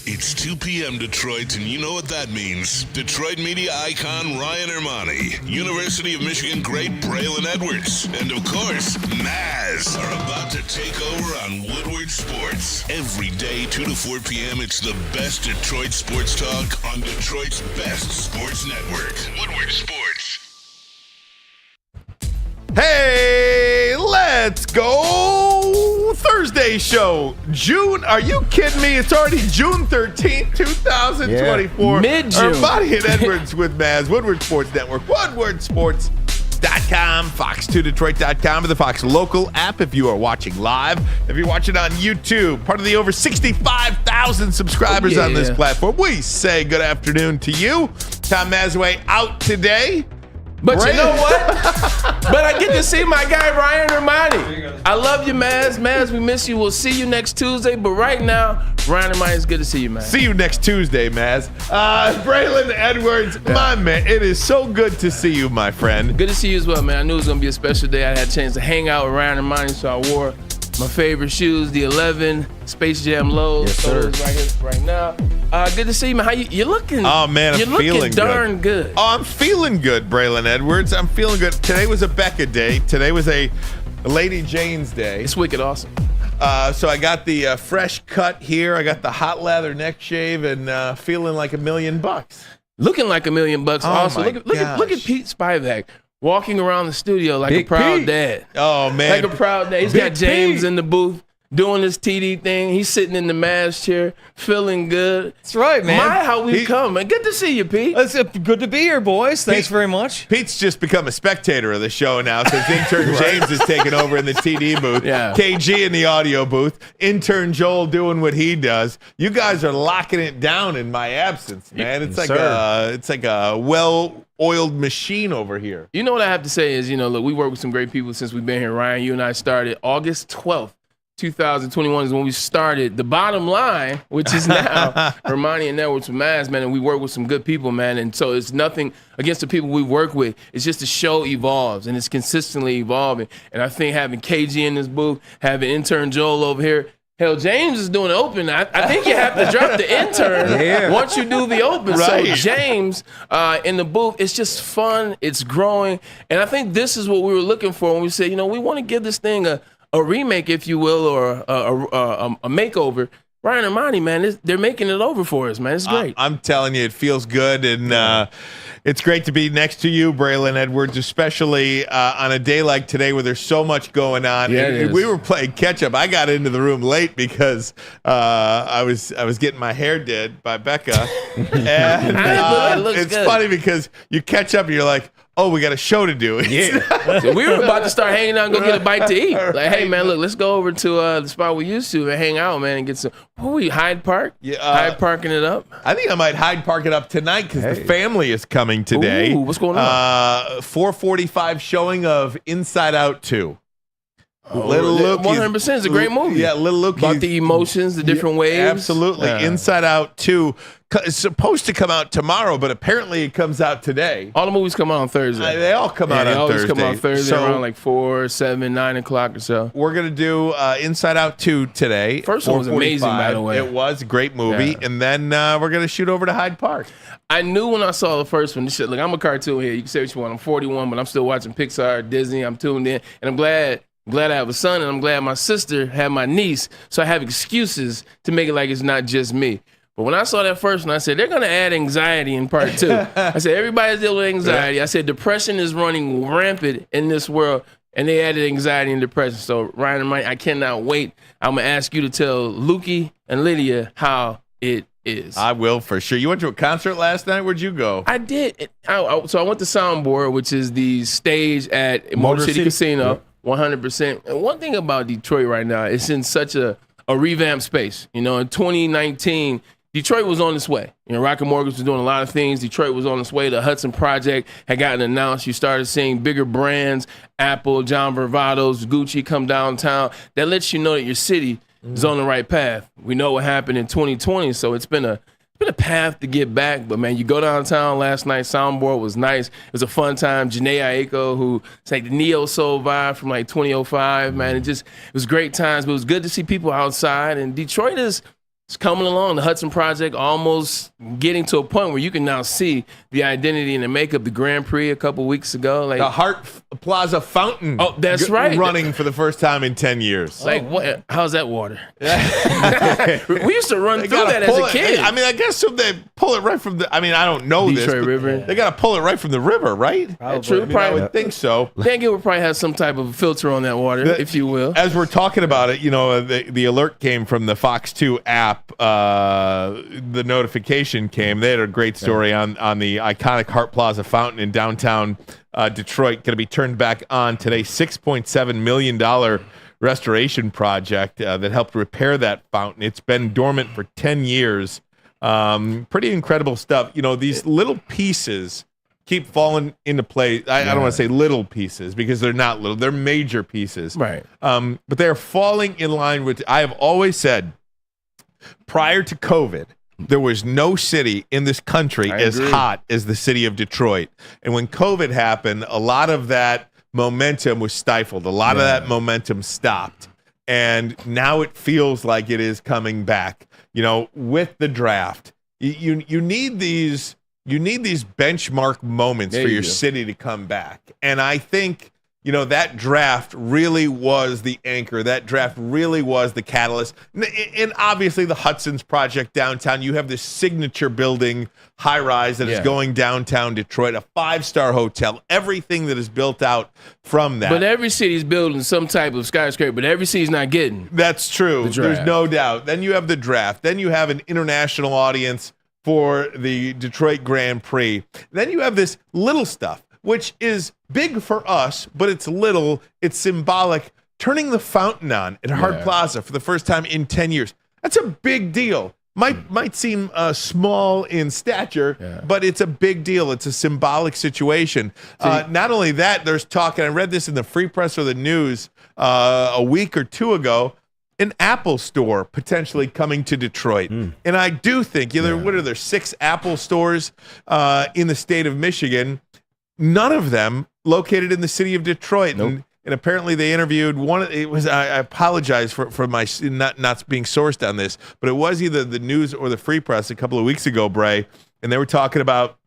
It's 2 p.m. Detroit, and you know what that means. Detroit media icon Ryan Ermanni, University of Michigan great Braylon Edwards, and of course, Maz are about to take over on Woodward Sports. Every day, 2 to 4 p.m., it's the best Detroit sports talk on Detroit's best sports network, Woodward Sports. Hey, let's go! Thursday show. June, are you kidding me? It's already June 13th, 2024. Mid-June. Ermanni and Edwards with Maz, Woodward Sports Network, woodwardsports.com, fox2detroit.com, or the Fox Local app if you are watching live. If you're watching on YouTube, part of the over 65,000 subscribers on this platform, we say good afternoon to you. Tom Mazaway out today. But you know what? But I get to see my guy, Ryan Ermanni. I love you, Maz. Maz, we miss you. We'll see you next Tuesday. But right now, Ryan Ermanni, it's good to see you, Maz. See you next Tuesday, Maz. Braylon Edwards, my man, it is so good to see you, my friend. Good to see you as well, man. I knew it was going to be a special day. I had a chance to hang out with Ryan Ermanni, so I wore my favorite shoes, the 11 Space Jam lows. Yes, sir. Right here, right now. Good to see you, man. How you looking? Oh, man, I'm feeling looking darn good. Oh, I'm feeling good, Braylon Edwards. I'm feeling good. Today was a Becca day. Today was a Lady Jane's day. It's wicked awesome. So I got the fresh cut here. I got the hot lather neck shave and feeling like $1 million. Looking like $1 million. Also, my look at Pete Spivak walking around the studio like Big a proud Pete. dad. Oh, man. Like a proud dad. He's Big got James Pete. in the booth doing his TD thing. He's sitting in the Mavs chair, feeling good. That's right, man. My, how we come, man. Good to see you, Pete. It's good to be here, boys. Thanks very much. Pete's just become a spectator of the show now since Intern James has taken over in the TD booth. Yeah. KG in the audio booth. Intern Joel doing what he does. You guys are locking it down in my absence, man. It's like a well-oiled machine over here. You know what I have to say is, look, we work with some great people since we've been here. Ryan, you and I started August 12th. 2021 is when we started The Bottom Line, which is now Ermanni and Edwards with Maz, man, and we work with some good people, man, and so it's nothing against the people we work with. It's just the show evolves, and it's consistently evolving, and I think having KG in this booth, having Intern Joel over here, hell, James is doing the open. I think you have to drop the intern once you do the open. Right. So James in the booth, it's just fun, it's growing, and I think this is what we were looking for when we said, we want to give this thing a remake, if you will, or a makeover. Ryan Ermanni, man, they're making it over for us, man. It's great. I'm telling you, it feels good, and it's great to be next to you, Braylon Edwards, especially on a day like today where there's so much going on. Yeah, and we were playing catch-up. I got into the room late because I was getting my hair did by Becca. And it's funny because you catch up and you're like, oh, we got a show to do. Yeah. So we were about to start hanging out and go get a bite to eat. Like, hey, man, look, let's go over to the spot we used to and hang out, man, and get some. Hyde Park? Yeah, Hyde Parking it up? I think I might Hyde Park it up tonight because the family is coming today. Ooh, what's going on? 4:45 showing of Inside Out 2. Little Luke, 100%. It's a great movie. Yeah, Little Luke. About the emotions, the different waves. Absolutely. Yeah. Inside Out 2 is supposed to come out tomorrow, but apparently it comes out today. All the movies come out on Thursday. They all come out on Thursday. They always come out Thursday around like 4, 7, 9 o'clock or so. We're going to do Inside Out 2 today. First one was amazing, by the way. It was a great movie. Yeah. And then we're going to shoot over to Hyde Park. I knew when I saw the first one, look, I'm a cartoon here. You can say what you want. I'm 41, but I'm still watching Pixar, Disney. I'm tuned in. And I'm glad I have a son, and I'm glad my sister had my niece, so I have excuses to make it like it's not just me. But when I saw that first one, I said, they're going to add anxiety in part 2. I said, everybody's dealing with anxiety. I said, depression is running rampant in this world, and they added anxiety and depression. So, Ryan and Mike, I cannot wait. I'm going to ask you to tell Lukey and Lydia how it is. I will, for sure. You went to a concert last night? Where'd you go? I did. So I went to Soundboard, which is the stage at Motor City Casino. 100%. And one thing about Detroit right now, it's in such a revamped space. In 2019, Detroit was on its way. Rocket Mortgage was doing a lot of things. Detroit was on its way. The Hudson Project had gotten announced. You started seeing bigger brands, Apple, John Varvatos, Gucci come downtown. That lets you know that your city is on the right path. We know what happened in 2020, so it's been a path to get back, but man, you go downtown last night, Soundboard was nice. It was a fun time. Janae Aiko, who it's like the neo soul vibe from like 2005, man. It was great times, but it was good to see people outside. And Detroit is It's coming along. The Hudson Project almost getting to a point where you can now see the identity and the makeup. The Grand Prix a couple weeks ago. The Hart Plaza fountain. Oh, that's right. Running for the first time in 10 years. What? How's that water? We used to run through that as a kid. I mean, I guess if they pull it right from the. I mean, I don't know Detroit this. River. They got to pull it right from the river, right? True. I would think so. Dan Gilbert probably has some type of filter on that water, if you will. As we're talking about it, the alert came from the Fox 2 app. The notification came. They had a great story on the iconic Hart Plaza fountain in downtown Detroit. Going to be turned back on today. $6.7 million restoration project that helped repair that fountain. It's been dormant for 10 years. Pretty incredible stuff. These little pieces keep falling into place. I don't want to say little pieces because they're not little. They're major pieces. Right. But they're falling in line with, I have always said, prior to COVID, there was no city in this country as hot as the city of Detroit. And when COVID happened, a lot of that momentum was stifled. A lot of that momentum stopped. And now it feels like it is coming back. With the draft, you need these benchmark moments for your city to come back. And I think that draft really was the anchor. That draft really was the catalyst. And obviously the Hudson's Project downtown, you have this signature building, high-rise that is going downtown Detroit, a 5-star hotel, everything that is built out from that. But every city's building some type of skyscraper, but every city's not getting. That's true. There's no doubt. Then you have the draft. Then you have an international audience for the Detroit Grand Prix. Then you have this little stuff, which is big for us, but it's little, it's symbolic. Turning the fountain on at Hart Plaza for the first time in 10 years. That's a big deal. Might seem small in stature, but it's a big deal. It's a symbolic situation. Not only that, there's talk, and I read this in the Free Press or the News a week or two ago, an Apple store potentially coming to Detroit. And I do think, what are there, 6 Apple stores in the state of Michigan? None of them located in the city of Detroit. Nope. And apparently they interviewed one. It was, I apologize for my not being sourced on this, but it was either the News or the Free Press a couple of weeks ago, Bray, and they were talking about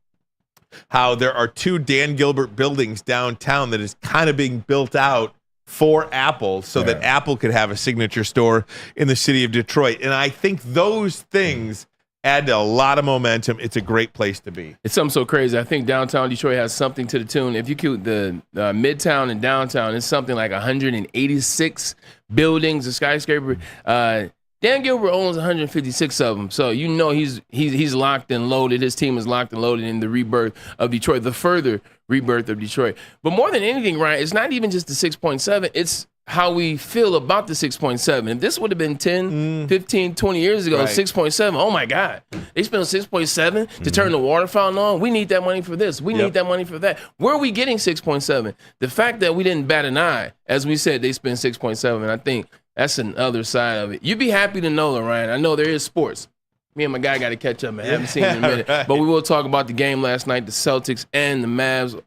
how there are 2 Dan Gilbert buildings downtown that is kind of being built out for Apple so that Apple could have a signature store in the city of Detroit. And I think those things add to a lot of momentum. It's a great place to be. It's something so crazy. I think downtown Detroit has something to the tune. If you count the midtown and downtown, it's something like 186 buildings, a skyscraper. Dan Gilbert owns 156 of them, so he's locked and loaded. His team is locked and loaded in the rebirth of Detroit, the further rebirth of Detroit. But more than anything, Ryan, it's not even just the 6.7. It's how we feel about the 6.7. If this would have been 10, 15, 20 years ago, 6.7, oh my God. They spent 6.7 to turn the water fountain on. We need that money for this. We need that money for that. Where are we getting 6.7? The fact that we didn't bat an eye, as we said, they spent 6.7. I think that's another side of it. You'd be happy to know, Ryan. I know there is sports. Me and my guy got to catch up, man. I haven't seen him in a minute. But we will talk about the game last night, the Celtics and the Mavs.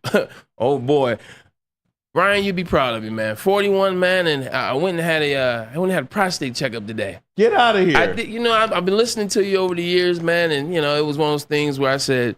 Oh, boy. Ryan, you'd be proud of me, man. 41, man, and I went and had a prostate checkup today. Get out of here. I've been listening to you over the years, man, and it was one of those things where I said,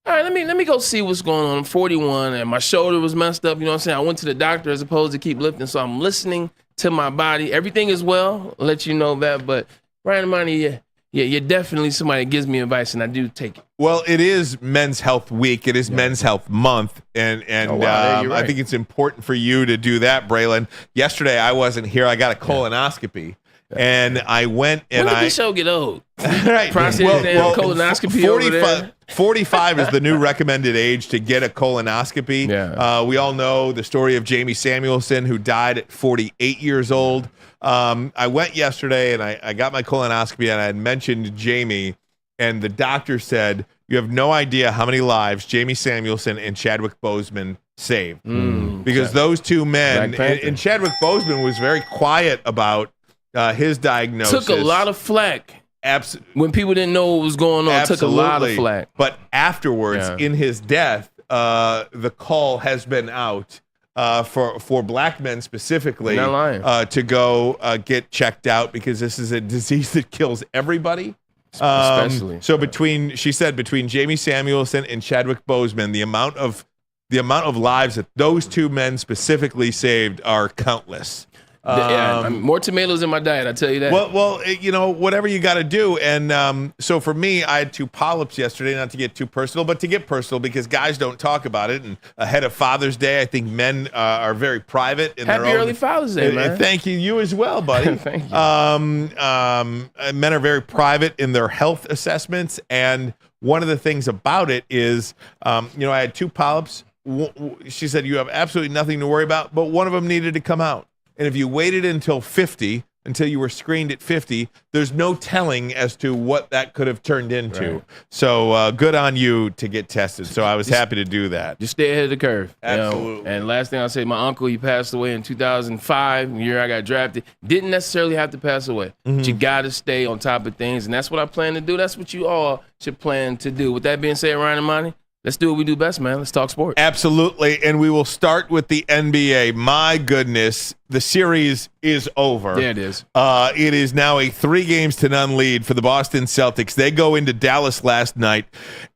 all right, let me go see what's going on. I'm 41, and my shoulder was messed up. You know what I'm saying? I went to the doctor as opposed to keep lifting, so I'm listening to my body. Everything is well. I'll let you know that, but Ryan Ermanni, you're definitely somebody that gives me advice, and I do take it. Well, it is Men's Health Week. It is Men's Health Month, and right. I think it's important for you to do that, Braylon. Yesterday, I wasn't here. I got a colonoscopy, and I went and when did this show get old? Right. Prostate colonoscopy 45 is the new recommended age to get a colonoscopy. Yeah. We all know the story of Jamie Samuelson, who died at 48 years old. I went yesterday and I got my colonoscopy, and I had mentioned Jamie, and the doctor said, you have no idea how many lives Jamie Samuelson and Chadwick Boseman saved. Because those two men, and Chadwick Boseman was very quiet about his diagnosis. Took a lot of flack. When people didn't know what was going on, took a lot of flack. But afterwards, in his death, the call has been out for black men specifically Not lying. to go get checked out because this is a disease that kills everybody. Especially. So between Jamie Samuelson and Chadwick Boseman, the amount of lives that those two men specifically saved are countless. More tomatoes in my diet, I tell you that. Well, whatever you got to do. And so for me, I had 2 polyps yesterday, not to get too personal, but to get personal because guys don't talk about it. And ahead of Father's Day, I think men are very private in Happy their own. early Father's Day, man. Thank you. You as well, buddy. Thank you. Men are very private in their health assessments. And one of the things about it is, I had 2 polyps. She said, you have absolutely nothing to worry about, but one of them needed to come out. And if you waited until you were screened at 50, there's no telling as to what that could have turned into. Right. So good on you to get tested. So I was happy to do that. Just stay ahead of the curve. Absolutely. And last thing I'll say, my uncle, he passed away in 2005, the year I got drafted. Didn't necessarily have to pass away. But you got to stay on top of things. And that's what I plan to do. That's what you all should plan to do. With that being said, Ryan and Amon, let's do what we do best, man. Let's talk sports. Absolutely. And we will start with the NBA. My goodness, the series is over. Yeah, it is. It is now a 3-0 lead for the Boston Celtics. They go into Dallas last night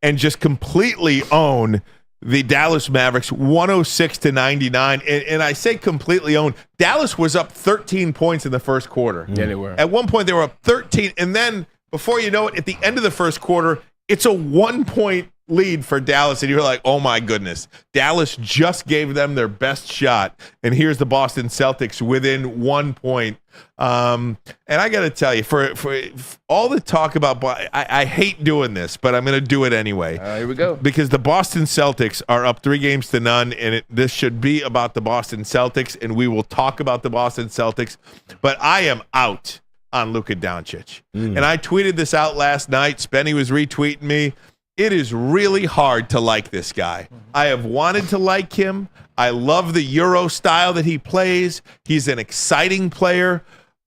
and just completely own the Dallas Mavericks 106-99. And I say completely own. Dallas was up 13 points in the first quarter. Yeah, they were. At one point, they were up 13. And then before you know it, at the end of the first quarter, it's a 1-point lead for Dallas, and you're like, oh my goodness, Dallas just gave them their best shot, and here's the Boston Celtics within 1 point. And I got to tell you, for all the talk about, I hate doing this, but I'm going to do it anyway. Here we go. Because the Boston Celtics are up 3-0, and this should be about the Boston Celtics, and we will talk about the Boston Celtics, but I am out on Luka Doncic. And I tweeted this out last night. Spenny was retweeting me. It is really hard to like this guy. I have wanted to like him. I love the Euro style that he plays. He's an exciting player,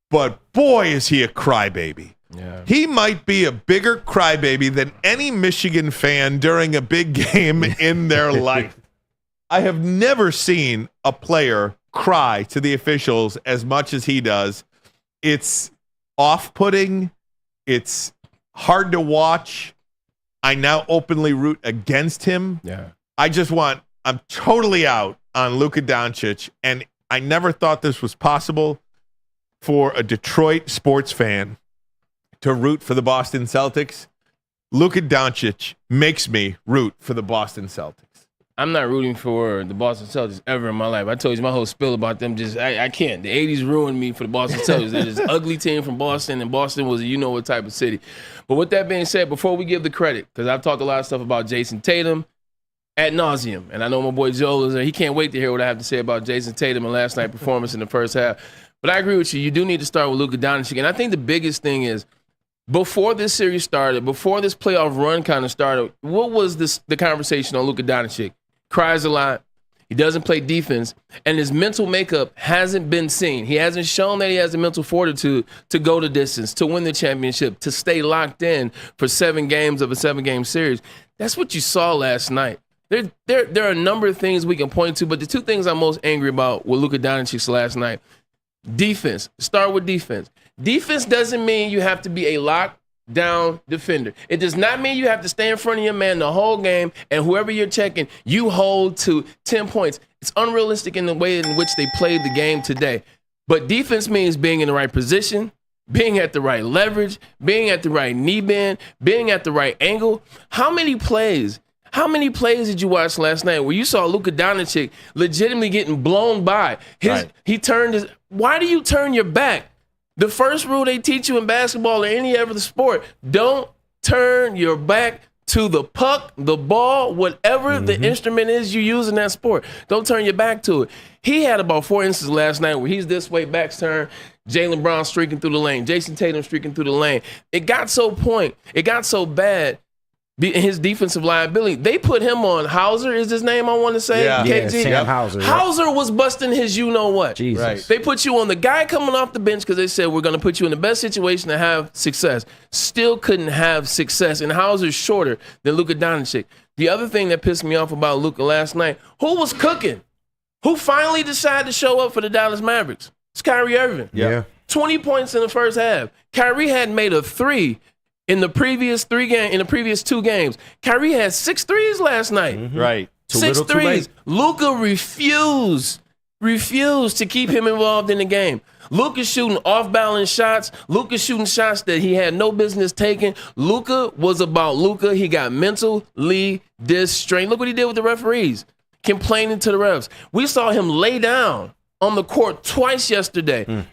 but boy, is he a crybaby. Yeah. He might be a bigger crybaby than any Michigan fan during a big game in their life. I have never seen a player cry to the officials as much as he does. It's off-putting. It's hard to watch. I now openly root against him. Yeah. I'm totally out on Luka Doncic, and I never thought this was possible for a Detroit sports fan to root for the Boston Celtics. Luka Doncic makes me root for the Boston Celtics. I'm not rooting for the Boston Celtics ever in my life. I told you my whole spiel about them. I can't. The 80s ruined me for the Boston Celtics. They're this ugly team from Boston, and Boston was a you-know-what type of city. But with that being said, before we give the credit, because I've talked a lot of stuff about Jason Tatum ad nauseum, and I know my boy Joel is there. He can't wait to hear what I have to say about Jason Tatum and last night's performance in the first half. But I agree with you. You do need to start with Luka Doncic. And I think the biggest thing is, before this series started, before this playoff run kind of started, what was the conversation on Luka Doncic? Cries a lot. He doesn't play defense. And his mental makeup hasn't been seen. He hasn't shown that he has the mental fortitude to go the distance, to win the championship, to stay locked in for 7 games of a 7-game series. That's what you saw last night. There are a number of things we can point to, but the 2 things I'm most angry about with Luka Doncic last night, defense. Start with defense. Defense doesn't mean you have to be a lockdown defender. It does not mean you have to stay in front of your man the whole game, and whoever you're checking, you hold to 10 points. It's unrealistic in the way in which they played the game today. But defense means being in the right position, being at the right leverage, being at the right knee bend, being at the right angle. How many plays did you watch last night where you saw Luka Doncic legitimately getting blown by? He turned his. Why do you turn your back? The first rule they teach you in basketball or any other sport, don't turn your back to the puck, the ball, whatever the instrument is you use in that sport. Don't turn your back to it. He had about 4 instances last night where he's this way, back's turned, Jaylen Brown streaking through the lane, Jason Tatum streaking through the lane. It got so bad. His defensive liability, they put him on. Hauser is his name, I want to say. Yeah, Sam Hauser. Hauser was busting his you-know-what. Jesus. Right. They put you on the guy coming off the bench because they said, we're going to put you in the best situation to have success. Still couldn't have success, and Hauser's shorter than Luka Doncic. The other thing that pissed me off about Luka last night, who was cooking? Who finally decided to show up for the Dallas Mavericks? It's Kyrie Irving. Yeah. 20 points in the first half. Kyrie had made a 3 in the previous 2 games. Kyrie had 6 threes last night. Mm-hmm. Right. 6 threes. Luka refused to keep him involved in the game. Luka's shooting off-balance shots. Luka's shooting shots that he had no business taking. Luka was about Luka. He got mentally distrained. Look what he did with the referees, complaining to the refs. We saw him lay down on the court twice yesterday.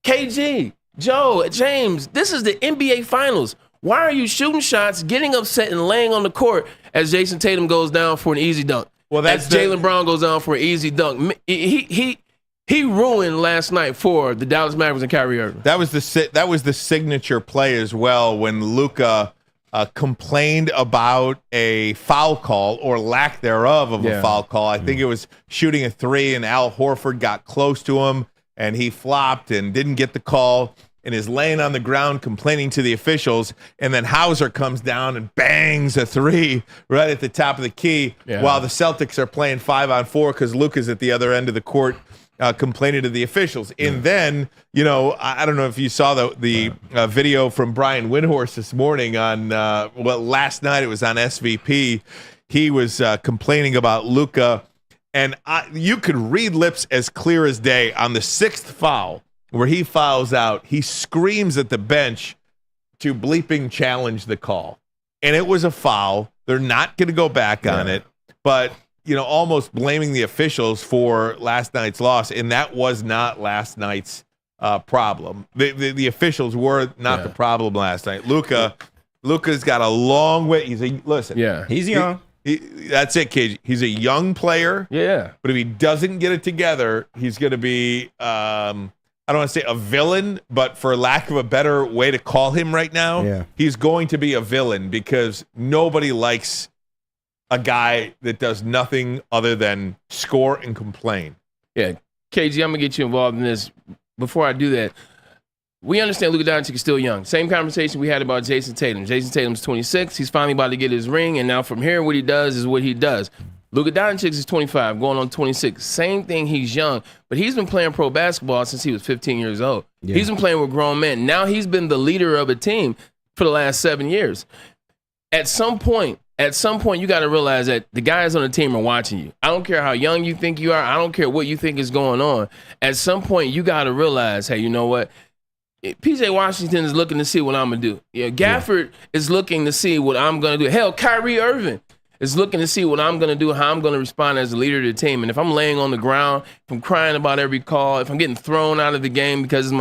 KG, Joe, James, this is the NBA Finals. Why are you shooting shots, getting upset, and laying on the court as Jason Tatum goes down for an easy dunk? Well, that's as Jaylen Brown goes down for an easy dunk. He ruined last night for the Dallas Mavericks and Kyrie Irving. That was the signature play as well when Luka complained about a foul call or lack thereof of a foul call. I think it was shooting a 3 and Al Horford got close to him and he flopped and didn't get the call and is laying on the ground complaining to the officials, and then Hauser comes down and bangs a 3 right at the top of the key while the Celtics are playing 5-on-4 because Luka's at the other end of the court complaining to the officials. And then, I don't know if you saw the video from Brian Windhorst this morning on, last night it was on SVP. He was complaining about Luka, and you could read lips as clear as day on the 6th foul where he fouls out. He screams at the bench to bleeping challenge the call. And it was a foul. They're not going to go back on it, but almost blaming the officials for last night's loss, and that was not last night's problem. The officials were not the problem last night. Luka's got a long way. He's young. That's it, KG. He's a young player. Yeah. But if he doesn't get it together, he's going to be, I don't want to say a villain, but for lack of a better way to call him right now, he's going to be a villain because nobody likes a guy that does nothing other than score and complain. Yeah. KG, I'm going to get you involved in this. Before I do that, we understand Luka Doncic is still young. Same conversation we had about Jason Tatum. Jason Tatum's 26. He's finally about to get his ring, and now from here, what he does is what he does. Luka Doncic is 25, going on 26. Same thing, he's young, but he's been playing pro basketball since he was 15 years old. Yeah. He's been playing with grown men. Now he's been the leader of a team for the last 7 years. At some point, you got to realize that the guys on the team are watching you. I don't care how young you think you are. I don't care what you think is going on. At some point, you got to realize, hey, you know what? PJ Washington is looking to see what I'm going to do. Gafford is looking to see what I'm going to do. Hell, Kyrie Irving is looking to see what I'm going to do, how I'm going to respond as the leader of the team. And if I'm laying on the ground, if I'm crying about every call, if I'm getting thrown out of the game because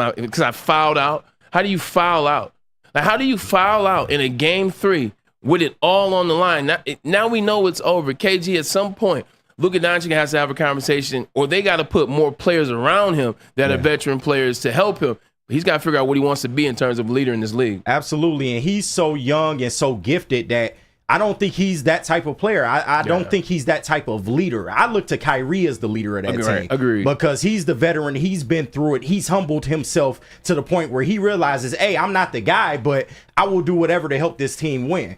I fouled out, how do you foul out? Like, how do you foul out in a game 3 with it all on the line? Now we know it's over. KG, at some point, Luka Doncic has to have a conversation, or they got to put more players around him that are veteran players to help him. He's got to figure out what he wants to be in terms of leader in this league. Absolutely, and he's so young and so gifted that I don't think he's that type of player. I don't think he's that type of leader. I look to Kyrie as the leader of that team. Agreed. Because he's the veteran. He's been through it. He's humbled himself to the point where he realizes, hey, I'm not the guy, but I will do whatever to help this team win.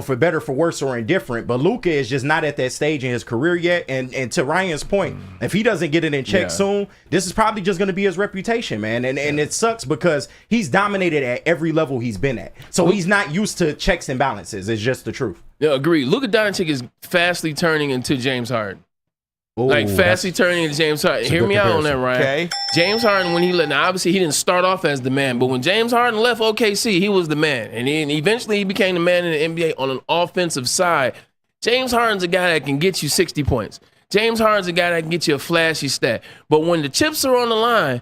For better, for worse, or indifferent. But Luka is just not at that stage in his career yet. And to Ryan's point, if he doesn't get it in check soon, this is probably just going to be his reputation, man. And it sucks because he's dominated at every level he's been at. So he's not used to checks and balances. It's just the truth. Yeah, agreed. Luka Doncic is fastly turning into James Harden. Fastly turning into James Harden. Hear me out on that, Ryan. Okay. James Harden, when he left, now obviously he didn't start off as the man, but when James Harden left OKC, he was the man. And eventually he became the man in the NBA on an offensive side. James Harden's a guy that can get you 60 points. James Harden's a guy that can get you a flashy stat. But when the chips are on the line,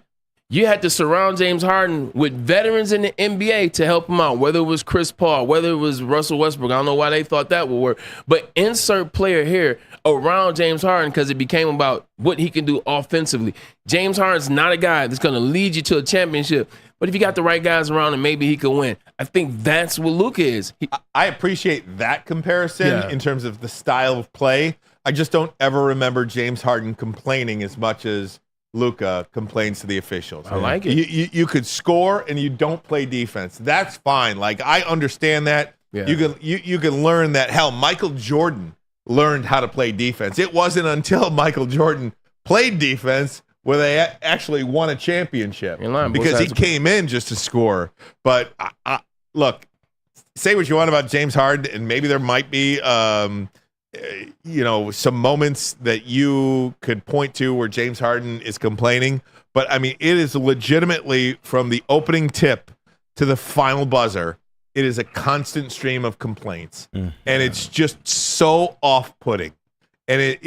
you had to surround James Harden with veterans in the NBA to help him out, whether it was Chris Paul, whether it was Russell Westbrook. I don't know why they thought that would work. But insert player here around James Harden because it became about what he can do offensively. James Harden's not a guy that's going to lead you to a championship. But if you got the right guys around him, maybe he could win. I think that's what Luka is. I appreciate that comparison in terms of the style of play. I just don't ever remember James Harden complaining as much as Luka complains to the officials. I like it. You could score and you don't play defense. That's fine. Like, I understand that. Yeah. You can learn that. Hell, Michael Jordan learned how to play defense. It wasn't until Michael Jordan played defense where they actually won a championship line, because he came in just to score. But look, say what you want about James Harden, and maybe there might be some moments that you could point to where James Harden is complaining. But I mean, it is legitimately from the opening tip to the final buzzer. It is a constant stream of complaints, and it's just so off-putting. And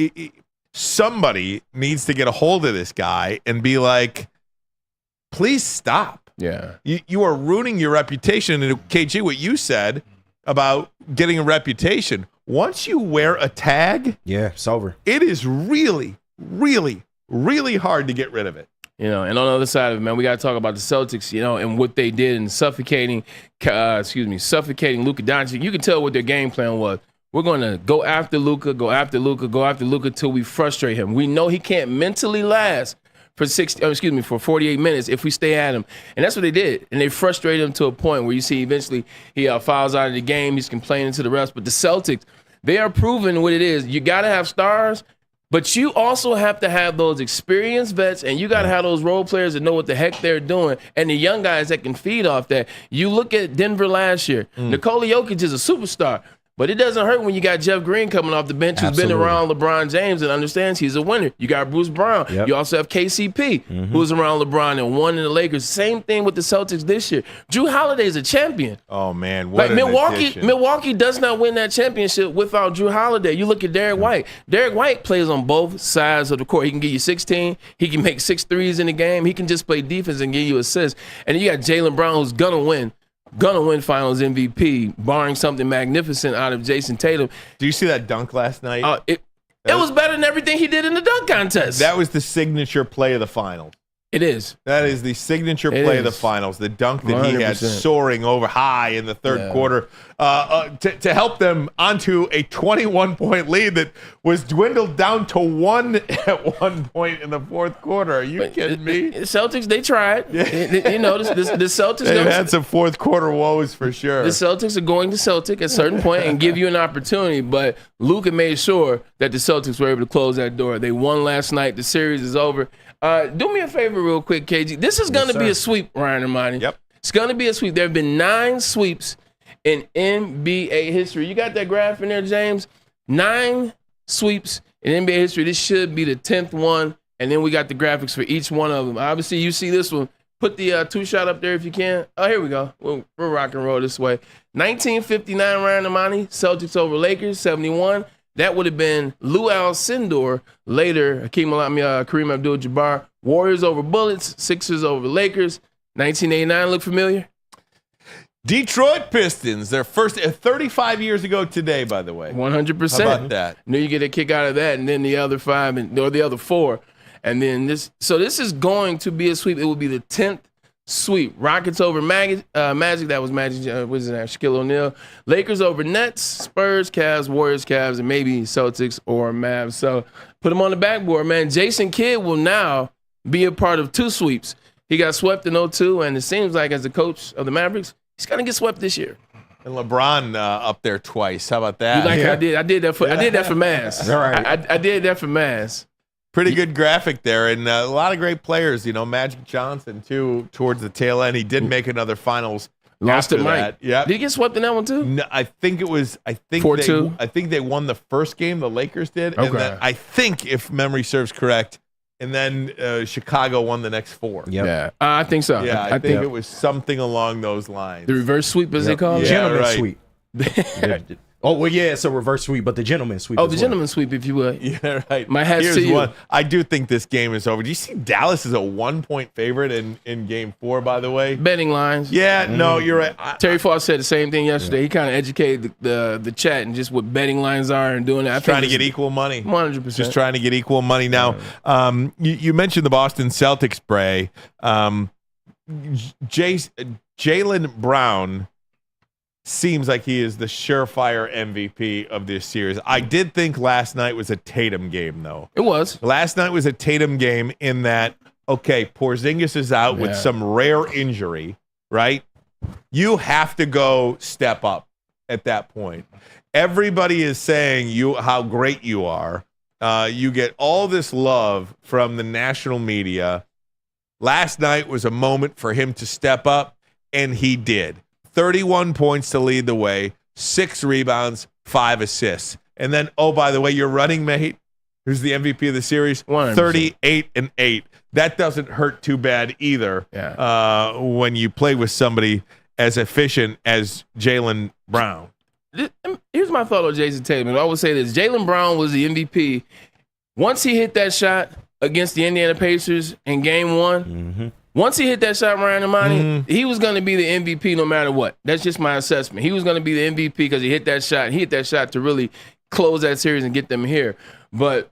somebody needs to get a hold of this guy and be like, please stop. Yeah. You are ruining your reputation. And KG, what you said about getting a reputation, once you wear a tag, it's over. It is really, really, really hard to get rid of it. And on the other side of it, man, we got to talk about the Celtics, and what they did in suffocating Luka Doncic. You can tell what their game plan was. We're going to go after Luka till we frustrate him. We know he can't mentally last for 48 minutes if we stay at him. And that's what they did. And they frustrated him to a point where you see eventually he fouls out of the game. He's complaining to the refs. But the Celtics, they are proving what it is. You got to have stars, but you also have to have those experienced vets, and you got to have those role players that know what the heck they're doing, and the young guys that can feed off that. You look at Denver last year. Nikola Jokic is a superstar. But it doesn't hurt when you got Jeff Green coming off the bench who's been around LeBron James and understands he's a winner. You got Bruce Brown. Yep. You also have KCP, who's around LeBron and won in the Lakers. Same thing with the Celtics this year. Drew Holiday is a champion. Oh, man. What Milwaukee does not win that championship without Drew Holiday. You look at Derek White. Derek White plays on both sides of the court. He can give you 16. He can make 6 threes in the game. He can just play defense and give you assists. And then you got Jaylen Brown, who's going to win Finals MVP, barring something magnificent out of Jason Tatum. Do you see that dunk last night? It was better than everything he did in the dunk contest. That was the signature play of the finals. It is. That is the signature play of the finals. The dunk that 100%. He had soaring over high in the third quarter to help them onto a 21-point lead that was dwindled down to 1 at one point in the fourth quarter. Are you kidding me? The Celtics, they tried. The Celtics. They've had some fourth quarter woes for sure. The Celtics are going to Celtic at a certain point and give you an opportunity, but Luka made sure that the Celtics were able to close that door. They won last night. The series is over. Do me a favor real quick, KG. This is going to be a sweep, Ryan Ermanni. Yep. It's going to be a sweep. There have been 9 sweeps in NBA history. You got that graph in there, James? 9 sweeps in NBA history. This should be the 10th one, and then we got the graphics for each one of them. Obviously, you see this one. Put the 2-shot up there if you can. Oh, here we go. We're rock and roll this way. 1959, Ryan Ermanni, Celtics over Lakers, 71. That would have been Lou Alcindor. Later, Kareem Abdul-Jabbar. Warriors over Bullets. Sixers over Lakers. 1989 look familiar? Detroit Pistons. Their first 35 years ago today, by the way. 100%. How about that? Knew you get a kick out of that, and then the other 5 or the other 4, and then this. So this is going to be a sweep. It will be the 10th sweep. Rockets over Magic. That was Magic. What is it? Shaquille O'Neal. Lakers over Nets. Spurs, Cavs, Warriors, Cavs, and maybe Celtics or Mavs. So put them on the backboard, man. Jason Kidd will now be a part of 2 sweeps. He got swept in 2002, and it seems like as the coach of the Mavericks, he's gonna get swept this year. And LeBron up there twice. How about that? You like I did that for Maz. All right. I did that for Maz. Pretty good graphic there, and a lot of great players. Magic Johnson too. Towards the tail end, he did make another finals. Lost to Mike. That. Yeah. Did he get swept in that one too? No, I think it was. 4-2. I think they won the first game. The Lakers did, okay. And then I think, if memory serves correct, and then Chicago won the next 4. Yep. Yeah, I think so. Yeah, I think it was something along those lines. The reverse sweep, as they call it. Gentleman's right. sweep. Oh, well, yeah, it's a reverse sweep, but the gentleman's sweep. Oh, the gentleman's sweep, if you would. Yeah, right. My hat's Here's to you. one. I do think this game is over. Do you see Dallas is a 1-point favorite in game 4, by the way? Betting lines. Yeah, no, you're right. Terry Foss said the same thing yesterday. He kind of educated the chat and just what betting lines are and doing that. Trying to get equal money. 100%. Just trying to get equal money. Now, you mentioned the Boston Celtics, Bray. Jaylen Brown seems like he is the surefire MVP of this series. I did think last night was a Tatum game, though. It was. Last night was a Tatum game in that, okay, Porzingis is out with some rare injury, right? You have to go step up at that point. Everybody is saying how great you are. You get all this love from the national media. Last night was a moment for him to step up, and he did. 31 points to lead the way, 6 rebounds, 5 assists. And then, oh, by the way, your running mate, who's the MVP of the series, 38-8. That doesn't hurt too bad either when you play with somebody as efficient as Jaylen Brown. Here's my thought on Jason Tatum. I would say this. Jaylen Brown was the MVP. Once he hit that shot against the Indiana Pacers in game 1, once he hit that shot, Ryan Ermanni, he was going to be the MVP no matter what. That's just my assessment. He was going to be the MVP because he hit that shot. He hit that shot to really close that series and get them here. But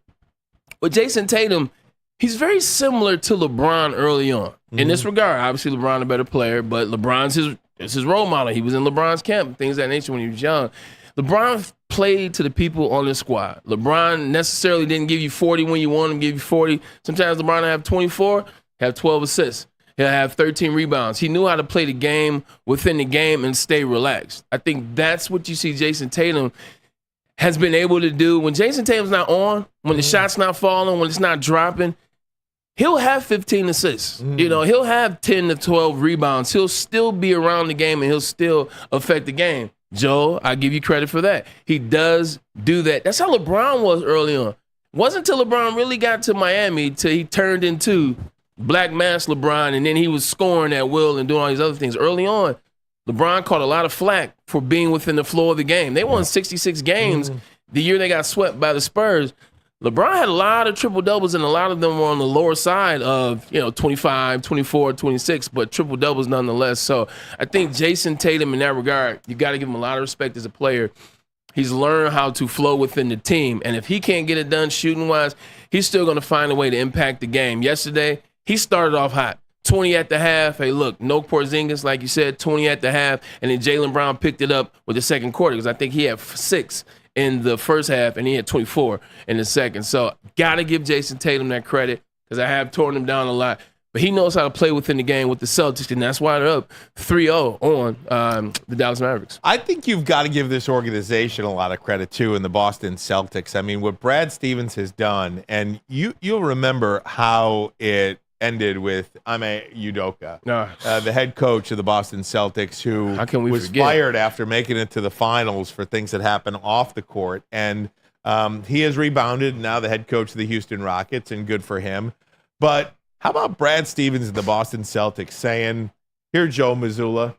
with Jason Tatum, he's very similar to LeBron early on. In this regard, obviously LeBron a better player, but LeBron's his role model. He was in LeBron's camp, things of that nature when he was young. LeBron played to the people on his squad. LeBron necessarily didn't give you 40 when you want him to give you 40. Sometimes LeBron will have 24, have 12 assists. He'll have 13 rebounds. He knew how to play the game within the game and stay relaxed. I think that's what you see Jason Tatum has been able to do. When Jason Tatum's not on, when the shot's not falling, when it's not dropping, he'll have 15 assists. He'll have 10 to 12 rebounds. He'll still be around the game, and he'll still affect the game. Joe, I give you credit for that. He does do that. That's how LeBron was early on. It wasn't until LeBron really got to Miami till he turned into Black Mass LeBron, and then he was scoring at will and doing all these other things. Early on, LeBron caught a lot of flack for being within the flow of the game. They won 66 games the year they got swept by the Spurs. LeBron had a lot of triple-doubles, and a lot of them were on the lower side of, 25, 24, 26, but triple-doubles nonetheless. So I think Jason Tatum, in that regard, you got to give him a lot of respect as a player. He's learned how to flow within the team, and if he can't get it done shooting-wise, he's still going to find a way to impact the game. Yesterday, he started off hot. 20 at the half. Hey, look, no Porzingis, like you said, 20 at the half, and then Jaylen Brown picked it up with the second quarter because I think he had 6 in the first half, and he had 24 in the second. So got to give Jason Tatum that credit because I have torn him down a lot. But he knows how to play within the game with the Celtics, and that's why they're up 3-0 on the Dallas Mavericks. I think you've got to give this organization a lot of credit, too, in the Boston Celtics. I mean, what Brad Stevens has done, and you'll remember how it ended with Ime Udoka, the head coach of the Boston Celtics, who was fired after making it to the finals for things that happened off the court. And he has rebounded, now the head coach of the Houston Rockets, and good for him. But how about Brad Stevens and the Boston Celtics saying, here, Joe Mazzulla,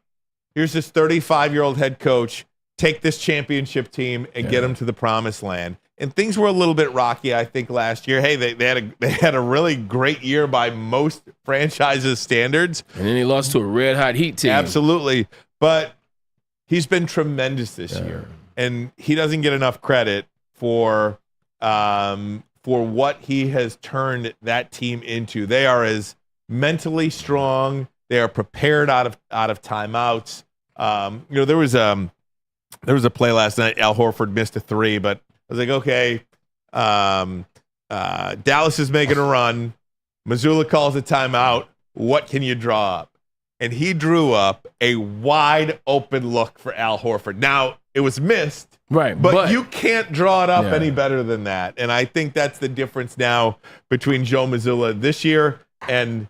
here's this 35-year-old head coach, take this championship team and get them to the promised land. And things were a little bit rocky, I think, last year. Hey, they had a really great year by most franchises' standards. And then he lost to a red-hot Heat team. Absolutely. But he's been tremendous this year. And he doesn't get enough credit for what he has turned that team into. They are as mentally strong. They are prepared out of timeouts. There was a play last night. Al Horford missed a 3, but I was like, okay, Dallas is making a run. Mazzulla calls a timeout. What can you draw up? And he drew up a wide open look for Al Horford. Now, it was missed, right? But you can't draw it up any better than that. And I think that's the difference now between Joe Mazzulla this year and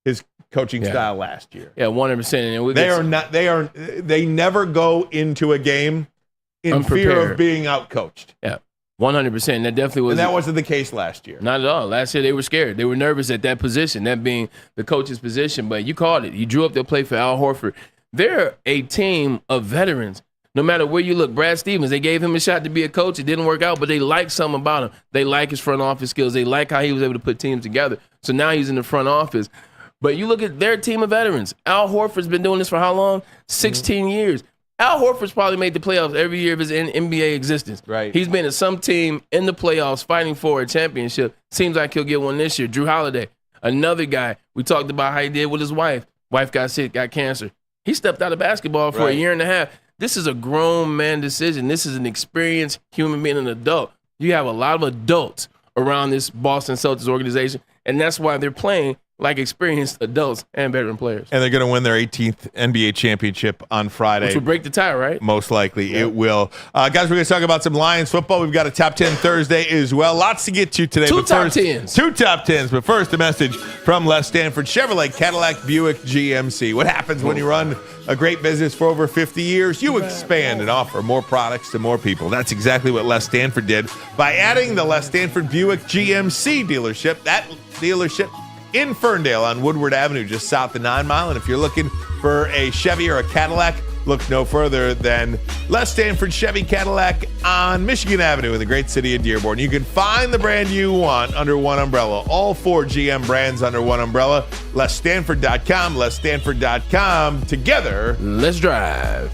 his coaching style last year. Yeah, 100%. They never go into a game in fear of being outcoached. Yeah, 100%. That definitely was. And that wasn't the case last year. Not at all. Last year they were scared. They were nervous at that position, that being the coach's position. But you called it. You drew up their play for Al Horford. They're a team of veterans. No matter where you look, Brad Stevens, they gave him a shot to be a coach. It didn't work out, but they like something about him. They like his front office skills. They like how he was able to put teams together. So now he's in the front office. But you look at their team of veterans. Al Horford's been doing this for how long? 16 years. Al Horford's probably made the playoffs every year of his NBA existence. Right. He's been in some team in the playoffs fighting for a championship. Seems like he'll get one this year. Drew Holiday, another guy. We talked about how he did with his wife. Wife got sick, got cancer. He stepped out of basketball for a year and a half. This is a grown man decision. This is an experienced human being, an adult. You have a lot of adults around this Boston Celtics organization, and that's why they're playing like experienced adults and veteran players. And they're going to win their 18th NBA championship on Friday. Which will break the tie, right? Most likely it will. Guys, we're going to talk about some Lions football. We've got a top 10 Thursday as well. Lots to get to today. Two top 10s. But first, a message from Les Stanford Chevrolet Cadillac Buick GMC. What happens when you run a great business for over 50 years? You expand and offer more products to more people. That's exactly what Les Stanford did by adding the Les Stanford Buick GMC dealership. That dealership in Ferndale on Woodward Avenue, just south of 9 Mile. And if you're looking for a Chevy or a Cadillac, look no further than Les Stanford Chevy Cadillac on Michigan Avenue in the great city of Dearborn. You can find the brand you want under one umbrella. All 4 GM brands under one umbrella. LesStanford.com, LesStanford.com. Together, let's drive.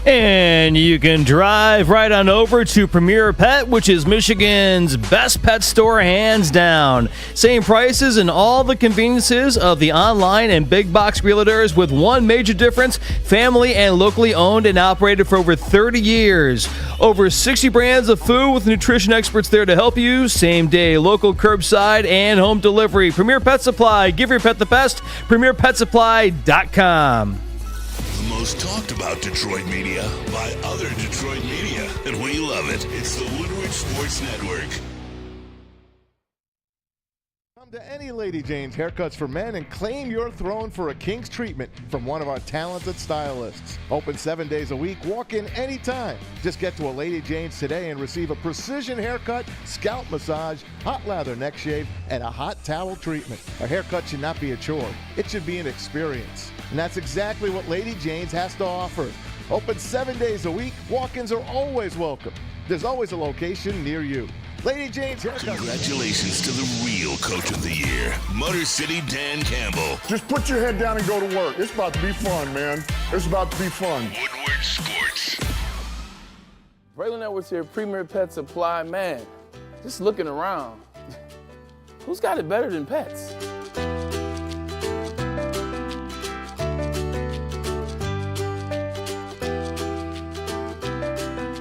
And you can drive right on over to Premier Pet, which is Michigan's best pet store, hands down. Same prices and all the conveniences of the online and big box realtors, with one major difference: family and locally owned and operated for over 30 years. Over 60 brands of food with nutrition experts there to help you. Same day, local curbside and home delivery. Premier Pet Supply. Give your pet the best. PremierPetSupply.com. The most talked about Detroit media by other Detroit media. And we love it. It's the Woodward Sports Network. Come to any Lady Jane's Haircuts for Men and claim your throne for a king's treatment from one of our talented stylists. Open 7 days a week. Walk in anytime. Just get to a Lady Jane's today and receive a precision haircut, scalp massage, hot lather neck shave, and a hot towel treatment. A haircut should not be a chore. It should be an experience. And that's exactly what Lady Jane's has to offer. Open 7 days a week. Walk-ins are always welcome. There's always a location near you. Lady Jane's Haircut. Congratulations to the real Coach of the Year, Motor City Dan Campbell. Just put your head down and go to work. It's about to be fun, man. It's about to be fun. Woodward Sports. Braylon Edwards here, Premier Pet Supply. Man, just looking around, who's got it better than pets?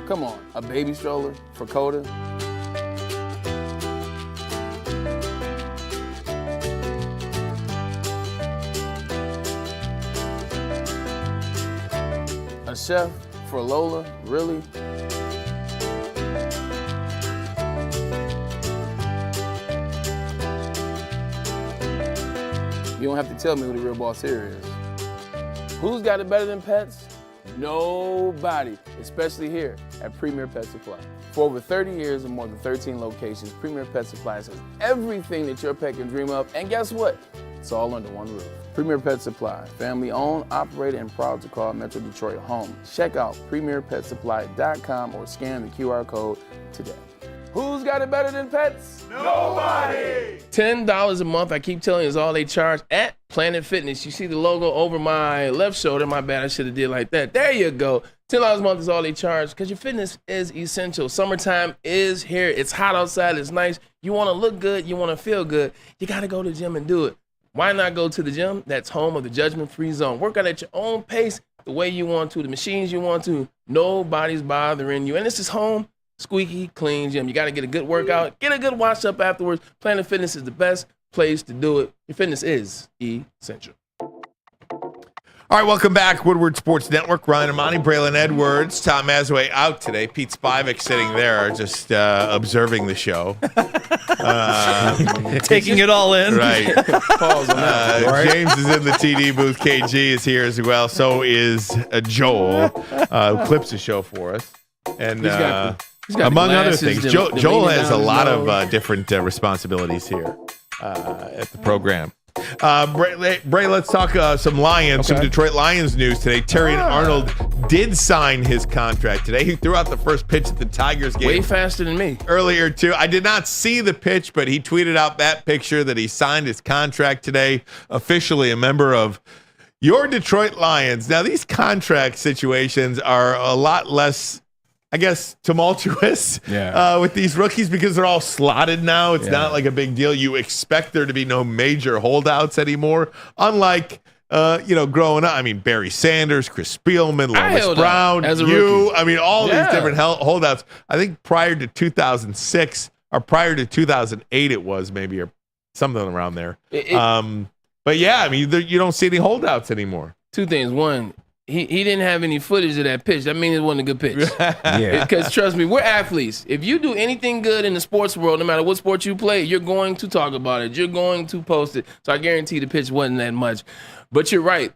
Come on, a baby stroller for Coda. A chef for Lola, really? You don't have to tell me who the real boss here is. Who's got it better than pets? Nobody, especially here at Premier Pet Supply. For over 30 years and more than 13 locations, Premier Pet Supply has everything that your pet can dream of. And guess what? It's all under one roof. Premier Pet Supply, family owned, operated, and proud to call Metro Detroit home. Check out PremierPetSupply.com or scan the QR code today. Who's got it better than pets? Nobody! $10 a month, I keep telling you, is all they charge at Planet Fitness. You see the logo over my left shoulder. My bad, I should have did like that. There you go. $10 a month is all they charge because your fitness is essential. Summertime is here. It's hot outside. It's nice. You want to look good. You want to feel good. You got to go to the gym and do it. Why not go to the gym? That's home of the judgment-free zone. Work out at your own pace, the way you want to, the machines you want to. Nobody's bothering you. And this is home. Squeaky clean gym. You got to get a good workout, get a good wash up afterwards. Planet Fitness is the best place to do it. Your fitness is essential. All right, welcome back. Woodward Sports Network. Ryan Ermanni, Braylon Edwards, Tom Mazaway out today. Pete Spivak sitting there just observing the show. Taking it all in. Right. Pause on that. Right. James is in the TD booth. KG is here as well. So is Joel, who clips the show for us. And He's got among other glasses, things, Joel has a lot of different responsibilities here at the program. Bray, let's talk some Lions, some Detroit Lions news today. Terrion Arnold did sign his contract today. He threw out the first pitch at the Tigers game. Way faster than me. Earlier, too. I did not see the pitch, but he tweeted out that picture that he signed his contract today, officially a member of your Detroit Lions. Now, these contract situations are a lot less, I guess, tumultuous with these rookies because they're all slotted now. It's not like a big deal. You expect there to be no major holdouts anymore. Unlike, growing up, I mean, Barry Sanders, Chris Spielman, Lois Brown, all these different holdouts. I think prior to 2006 or prior to 2008 it was maybe, or something around there. But yeah, I mean, you don't see any holdouts anymore. Two things. One, he didn't have any footage of that pitch. That means it wasn't a good pitch. Yeah. Because trust me, we're athletes. If you do anything good in the sports world, no matter what sport you play, you're going to talk about it. You're going to post it. So I guarantee the pitch wasn't that much. But you're right.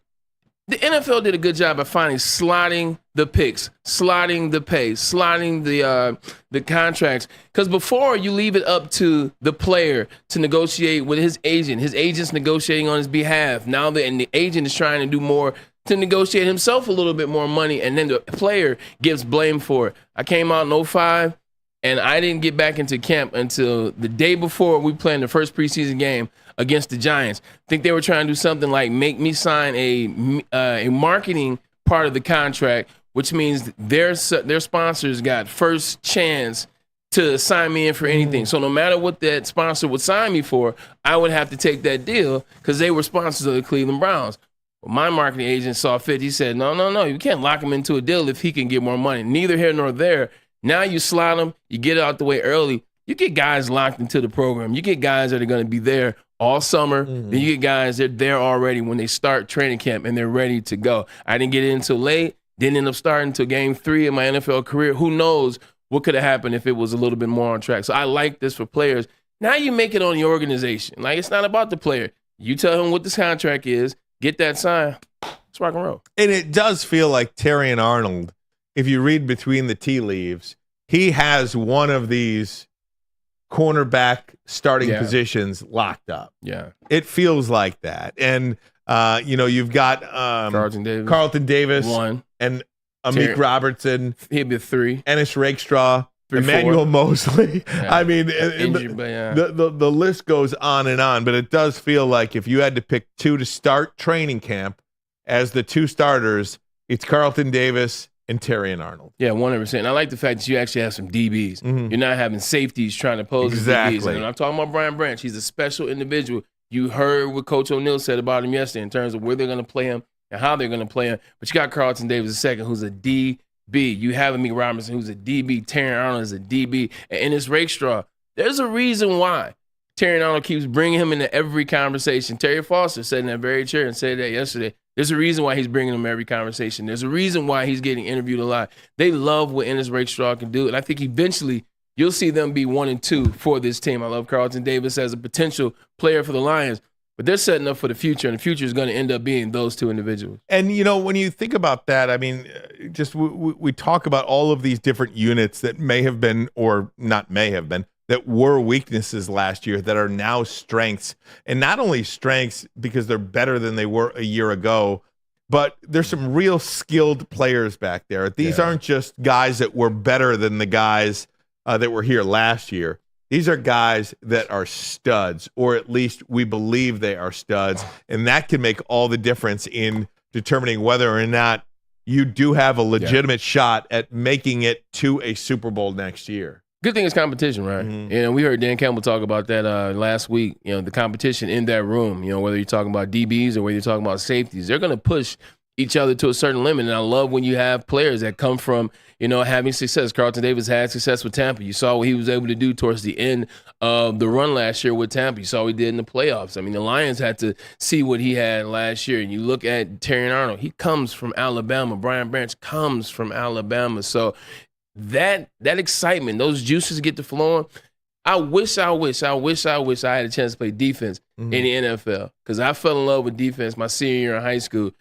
The NFL did a good job of finally slotting the picks, slotting the pay, slotting the contracts. Because before, you leave it up to the player to negotiate with his agent. His agent's negotiating on his behalf. Now the agent is trying to do more to negotiate himself a little bit more money, and then the player gives blame for it. I came out in 2005, and I didn't get back into camp until the day before we played the first preseason game against the Giants. I think they were trying to do something like make me sign a marketing part of the contract, which means their sponsors got first chance to sign me in for anything. So no matter what that sponsor would sign me for, I would have to take that deal because they were sponsors of the Cleveland Browns. Well, my marketing agent saw fit. He said, no, you can't lock him into a deal if he can get more money. Neither here nor there. Now you slot him, you get it out the way early. You get guys locked into the program. You get guys that are going to be there all summer. Then you get guys that are there already when they start training camp and they're ready to go. I didn't get in until late. Didn't end up starting until game 3 of my NFL career. Who knows what could have happened if it was a little bit more on track. So I like this for players. Now you make it on the organization. Like, it's not about the player. You tell him what this contract is. Get that sign. It's rock and roll. And it does feel like Terrion Arnold, if you read between the tea leaves, he has one of these cornerback starting positions locked up. Yeah. It feels like that. And, you've got Carlton Davis 1. And Amik Robertson. He'll be 3. Ennis Rakestraw. 3, Emmanuel 4. Mosley. Yeah. I mean, Injured, but yeah. the list goes on and on, but it does feel like if you had to pick 2 to start training camp as the 2 starters, it's Carlton Davis and Terrion Arnold. Yeah, 100%. And I like the fact that you actually have some DBs. You're not having safeties trying to pose as DBs. And I'm talking about Brian Branch. He's a special individual. You heard what Coach O'Neal said about him yesterday in terms of where they're going to play him and how they're going to play him. But you got Carlton Davis II, who's a DB. You have Amik Robinson, who's a DB. Terrion Arnold is a DB. And Ennis Rakestraw, there's a reason why Terrion Arnold keeps bringing him into every conversation. Terry Foster sat in that very chair and said that yesterday. There's a reason why he's bringing him every conversation. There's a reason why he's getting interviewed a lot. They love what Ennis Rakestraw can do. And I think eventually you'll see them be 1 and 2 for this team. I love Carlton Davis as a potential player for the Lions. But they're setting up for the future, and the future is going to end up being those 2 individuals. And, when you think about that, I mean, just we talk about all of these different units that may have been, or not may have been, that were weaknesses last year that are now strengths. And not only strengths because they're better than they were a year ago, but there's some real skilled players back there. These aren't just guys that were better than the guys that were here last year. These are guys that are studs, or at least we believe they are studs, and that can make all the difference in determining whether or not you do have a legitimate shot at making it to a Super Bowl next year. Good thing is competition, right? We heard Dan Campbell talk about that last week, the competition in that room, whether you're talking about DBs or whether you're talking about safeties, they're going to push each other to a certain limit. And I love when you have players that come from, having success. Carlton Davis had success with Tampa. You saw what he was able to do towards the end of the run last year with Tampa. You saw what he did in the playoffs. I mean, the Lions had to see what he had last year. And you look at Terrion Arnold, he comes from Alabama. Brian Branch comes from Alabama. So that excitement, those juices get to flowing. I wish I had a chance to play defense in the NFL, because I fell in love with defense my senior year in high school.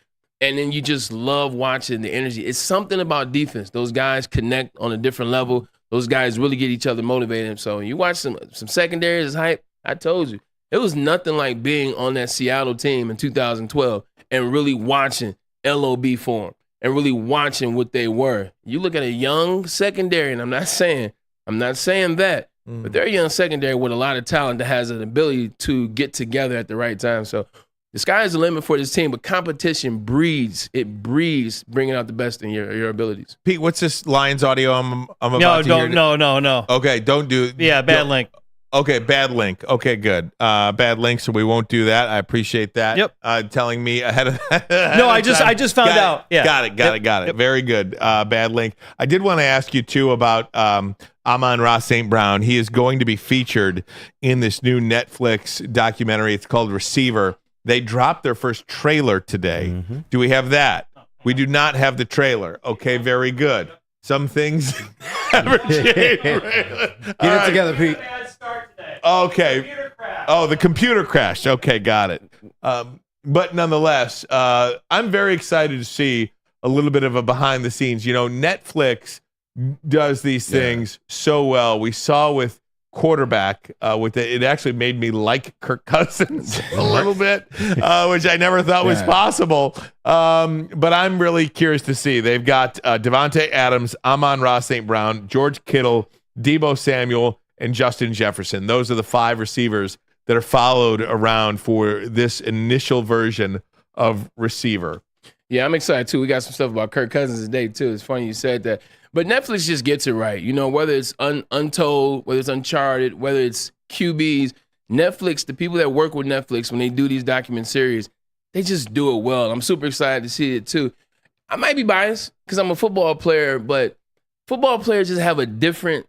And then you just love watching the energy. It's something about defense. Those guys connect on a different level. Those guys really get each other motivated. So you watch some secondaries is hype. I told you. It was nothing like being on that Seattle team in 2012 and really watching LOB form and really watching what they were. You look at a young secondary, and I'm not saying that, but they're a young secondary with a lot of talent that has an ability to get together at the right time. So the sky is the limit for this team, but competition breeds bringing out the best in your abilities. Pete, what's this Lions audio I'm about to hear? No. Okay, don't do. Yeah, bad link. Okay, bad link. Okay, good. Bad link, so we won't do that. I appreciate that. Yep. Telling me ahead of No, I just found out. Yeah. Got it. Yep. Very good. Bad link. I did want to ask you too about Amon-Ra St. Brown. He is going to be featured in this new Netflix documentary. It's called Receiver. They dropped their first trailer today. Do we have that? We do not have the trailer. Okay, very good. Some things never change. Get it together, Pete. Okay. Oh, the computer crashed. Okay, got it. But nonetheless, I'm very excited to see a little bit of a behind the scenes. You know, Netflix does these things so well. We saw with quarterback it actually made me like Kirk Cousins a little bit, which I never thought was possible. But I'm really curious to see. They've got Devontae Adams, Amon-Ra St. Brown, George Kittle, Deebo Samuel, and Justin Jefferson. Those are the 5 receivers that are followed around for this initial version of receiver. Yeah, I'm excited too. We got some stuff about Kirk Cousins today too. It's funny you said that. But Netflix just gets it right. You know, whether it's Untold, whether it's Uncharted, whether it's QBs, Netflix, the people that work with Netflix when they do these document series, they just do it well. I'm super excited to see it too. I might be biased because I'm a football player, but football players just have a different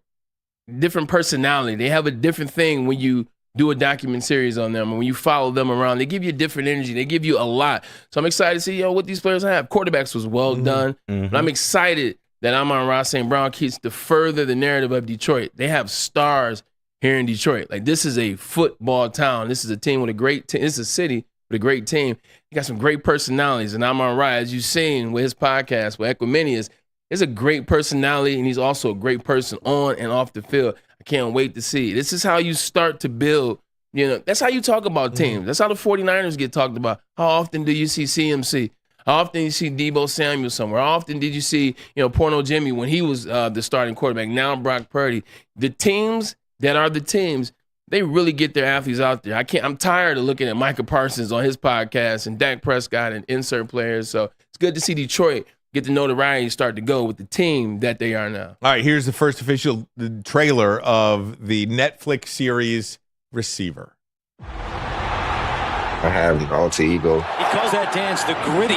personality. They have a different thing when you do a document series on them and when you follow them around. They give you a different energy. They give you a lot. So I'm excited to see what these players have. Quarterbacks was well done. But I'm excited that Amon-Ra St. Brown keeps to further the narrative of Detroit. They have stars here in Detroit. Like, this is a football town. This is a team with a great team. This is a city with a great team. You got some great personalities. And Amon-Ra, as you've seen with his podcast, with Equiminius, is a great personality, and he's also a great person on and off the field. I can't wait to see. This is how you start to build. You know, that's how you talk about teams. That's how the 49ers get talked about. How often do you see CMC? How often do you see Deebo Samuel somewhere? How often did you see, Porno Jimmy when he was the starting quarterback? Now Brock Purdy. The teams that are the teams, they really get their athletes out there. I'm tired of looking at Micah Parsons on his podcast and Dak Prescott and insert players. So it's good to see Detroit get the notoriety start to go with the team that they are now. All right, here's the first official trailer of the Netflix series Receiver. I have an alter ego. He calls that dance the gritty.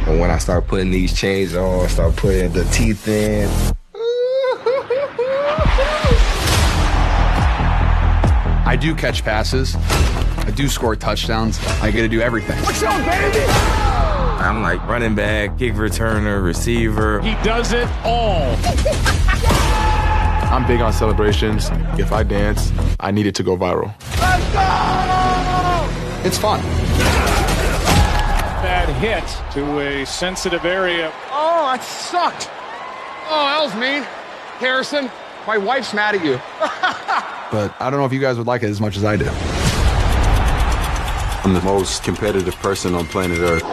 And when I start putting these chains on, start putting the teeth in. I do catch passes. I do score touchdowns. I get to do everything. What's up, baby? I'm like running back, kick returner, receiver. He does it all. I'm big on celebrations. If I dance, I need it to go viral. Let's go! It's fun. Bad hit to a sensitive area. Oh, that sucked. Oh, that was mean. Harrison, my wife's mad at you. But I don't know if you guys would like it as much as I do. I'm the most competitive person on planet Earth.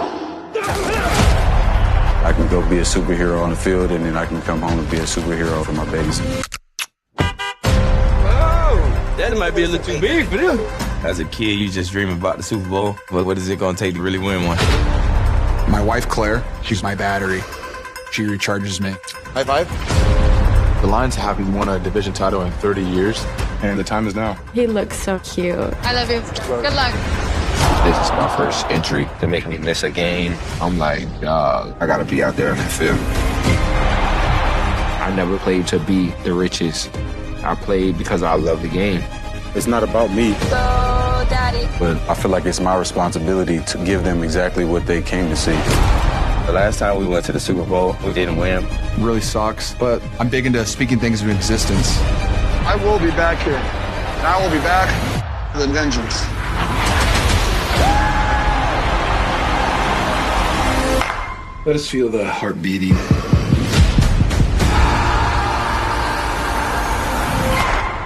I can go be a superhero on the field, and then I can come home and be a superhero for my babies. That might be a little too big for them. As a kid, you just dream about the Super Bowl. But what is it going to take to really win one? My wife, Claire, she's my battery. She recharges me. High five. The Lions haven't won a division title in 30 years, and the time is now. He looks so cute. I love you. Good luck. This is my first entry to make me miss a game. I'm like, I got to be out there in the field. I never played to be the richest. I played because I love the game. It's not about me. So, Daddy. But I feel like it's my responsibility to give them exactly what they came to see. The last time we went to the Super Bowl, we didn't win. Really sucks, but I'm big into speaking things into existence. I will be back here. And I will be back with a vengeance. Let us feel the heart beating.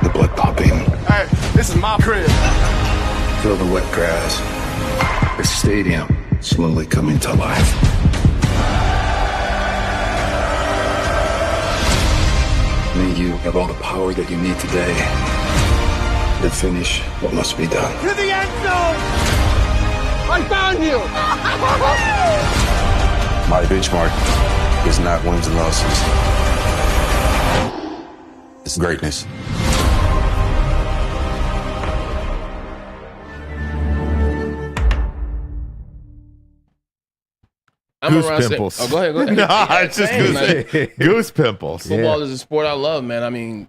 The blood pumping. Hey, this is my crib. Feel the wet grass. The stadium slowly coming to life. May you have all the power that you need today to finish what must be done. To the end zone! I found you! My benchmark is not wins and losses. It's greatness. Goose pimples. Oh, go ahead. No, it's just goose pimples. Football is a sport I love, man. I mean,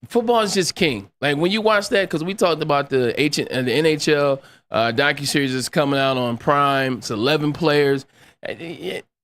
football is just king. Like when you watch that, because we talked about the NHL docuseries that's coming out on Prime. It's 11 players.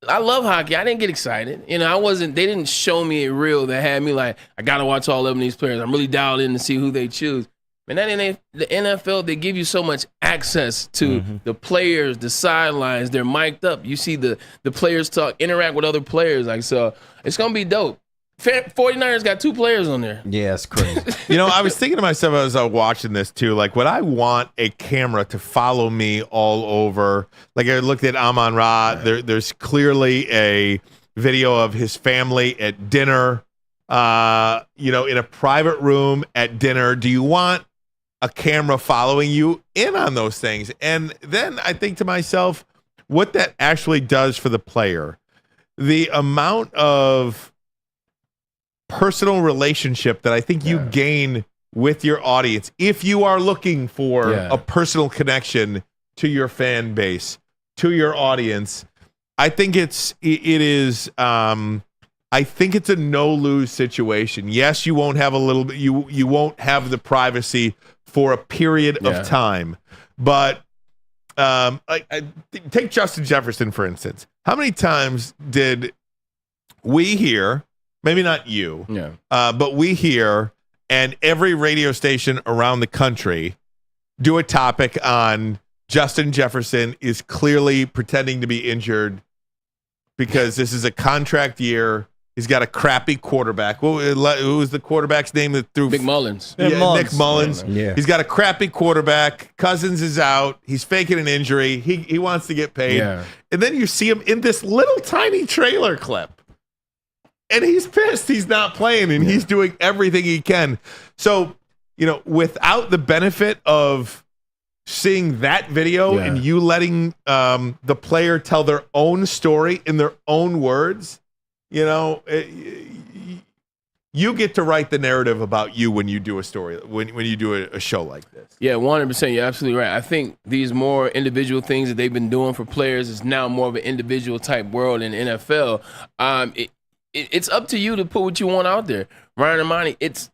I love hockey. I didn't get excited. You know, they didn't show me a reel that had me like, I got to watch all 11 of these players. I'm really dialed in to see who they choose. And the NFL, they give you so much access to the players, the sidelines. They're mic'd up. You see the players interact with other players. Like, so it's going to be dope. 49ers got 2 players on there. Yeah, it's crazy. You know, I was thinking to myself as I was watching this too, like, would I want a camera to follow me all over? Like, I looked at Amon-Ra. There's clearly a video of his family at dinner, you know, in a private room at dinner. Do you want a camera following you in on those things? And then I think to myself, what that actually does for the player, the amount of personal relationship that I think you gain with your audience if you are looking for a personal connection to your fan base, to your audience. I think it is I think it's a no-lose situation. Yes, you won't have you won't have the privacy for a period of time, but take Justin Jefferson for instance. How many times did we hear? Maybe not you, but we hear, and every radio station around the country do a topic on Justin Jefferson is clearly pretending to be injured because this is a contract year. He's got a crappy quarterback. Who was the quarterback's name that threw? Nick Mullins. Yeah, Nick Mullins. Yeah. He's got a crappy quarterback. Cousins is out. He's faking an injury. He wants to get paid. Yeah. And then you see him in this little tiny trailer clip. And he's pissed he's not playing, and he's doing everything he can. So, you know, without the benefit of seeing that video and you letting the player tell their own story in their own words, you know, you get to write the narrative about you when you do a story, when you do a show like this. Yeah, 100%. You're absolutely right. I think these more individual things that they've been doing for players is now more of an individual type world in NFL. It's up to you to put what you want out there. Ryan Ermanni,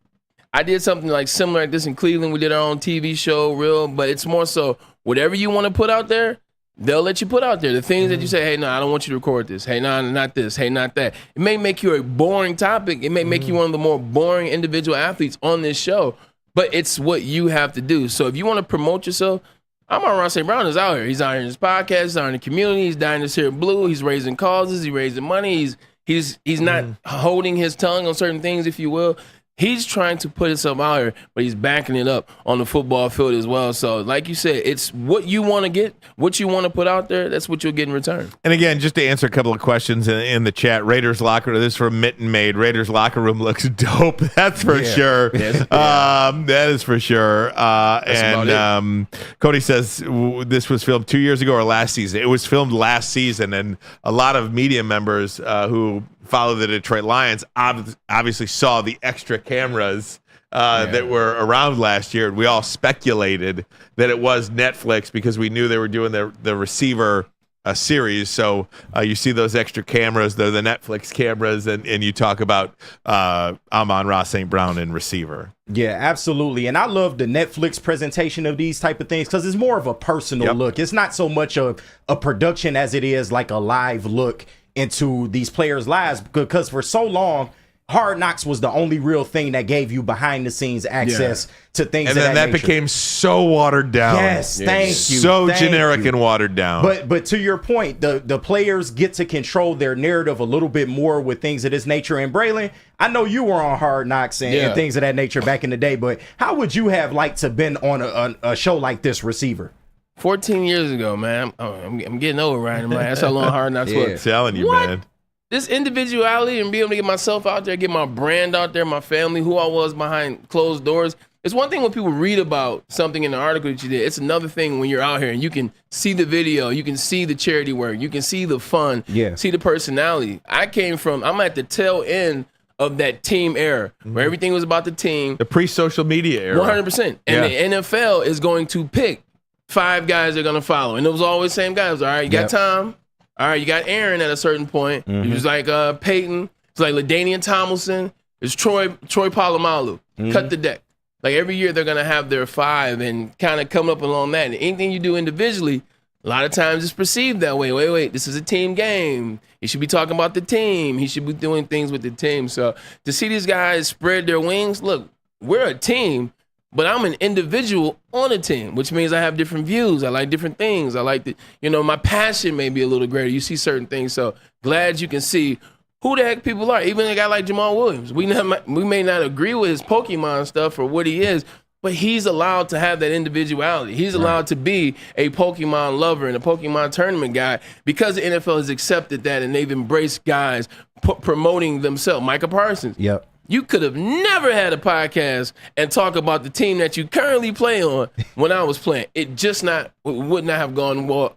I did something like similar like this in Cleveland. We did our own TV show, but it's more so whatever you want to put out there, they'll let you put out there. The things that you say, hey, no, I don't want you to record this. Hey, no, not this. Hey, not that. It may make you a boring topic. It may make you one of the more boring individual athletes on this show, but it's what you have to do. So if you want to promote yourself, Amon-Ra St. Brown is out here. He's out here in his podcast. He's out in the community. He's dying this here blue. He's raising causes. He's raising money. He's not holding his tongue on certain things, if you will. He's trying to put himself out here, but he's backing it up on the football field as well. So, like you said, it's what you want to get, what you want to put out there. That's what you'll get in return. And again, just to answer a couple of questions in the chat, Raiders locker room. This is from Mitten Maid. Raiders locker room looks dope. That's for sure. That is for sure. And Cody says this was filmed 2 years ago or last season. It was filmed last season, and a lot of media members who follow the Detroit Lions obviously saw the extra cameras that were around last year. We all speculated that it was Netflix because we knew they were doing the receiver series. So you see those extra cameras, they're the Netflix cameras, and you talk about Amon-Ra St. Brown and receiver. Yeah, absolutely. And I love the Netflix presentation of these type of things because it's more of a personal look. It's not so much of a production as it is like a live look into these players' lives, because for so long Hard Knocks was the only real thing that gave you behind the scenes access to things. And then that became so watered down. Yes, thank you. So generic and watered down. But to your point, the players get to control their narrative a little bit more with things of this nature. And Braylon, I know you were on Hard Knocks and things of that nature back in the day, but how would you have liked to been on a show like this, receiver? 14 years ago, man. I'm getting old, right? That's how long Hard Knocks was. I'm telling you, man. This individuality and being able to get myself out there, get my brand out there, my family, who I was behind closed doors. It's one thing when people read about something in the article that you did. It's another thing when you're out here and you can see the video, you can see the charity work, you can see the fun, see the personality. I'm at the tail end of that team era where everything was about the team. The pre-social media era. 100%. And the NFL is going to pick 5 guys they're going to follow. And it was always the same guys. All right, you got Tom. All right, you got Aaron at a certain point. He was like Peyton. It's like LaDainian Tomlinson. It's Troy Polamalu. Cut the deck. Like every year they're gonna have their 5 and kind of come up along that. And anything you do individually, a lot of times it's perceived that way. Wait, this is a team game. You should be talking about the team. He should be doing things with the team. So to see these guys spread their wings, look, we're a team, but I'm an individual on a team, which means I have different views. I like different things. I like my passion may be a little greater. You see certain things. So glad you can see who the heck people are. Even a guy like Jamal Williams. We may not agree with his Pokemon stuff or what he is, but he's allowed to have that individuality. He's allowed to be a Pokemon lover and a Pokemon tournament guy because the NFL has accepted that and they've embraced guys promoting themselves. Micah Parsons. Yep. You could have never had a podcast and talk about the team that you currently play on when I was playing. It just would not have gone well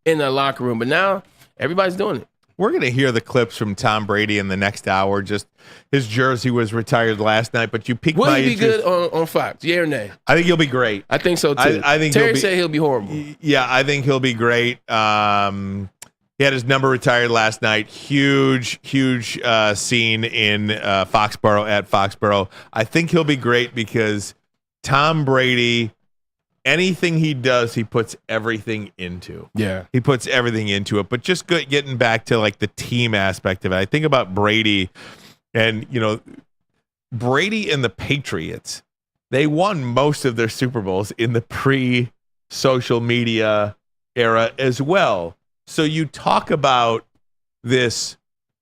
in the locker room. But now everybody's doing it. We're going to hear the clips from Tom Brady in the next hour. Just his jersey was retired last night, but you piqued my interest. Will he be good on Fox? Yeah or nay? I think he'll be great. I think so too. I think Terry said he'll be horrible. Yeah, I think he'll be great. He had his number retired last night. Huge scene in Foxborough at Foxborough. I think he'll be great because Tom Brady, anything he does, he puts everything into. Yeah. He puts everything into it. But just getting back to like the team aspect of it, I think about Brady and, Brady and the Patriots, they won most of their Super Bowls in the pre-social media era as well. So you talk about this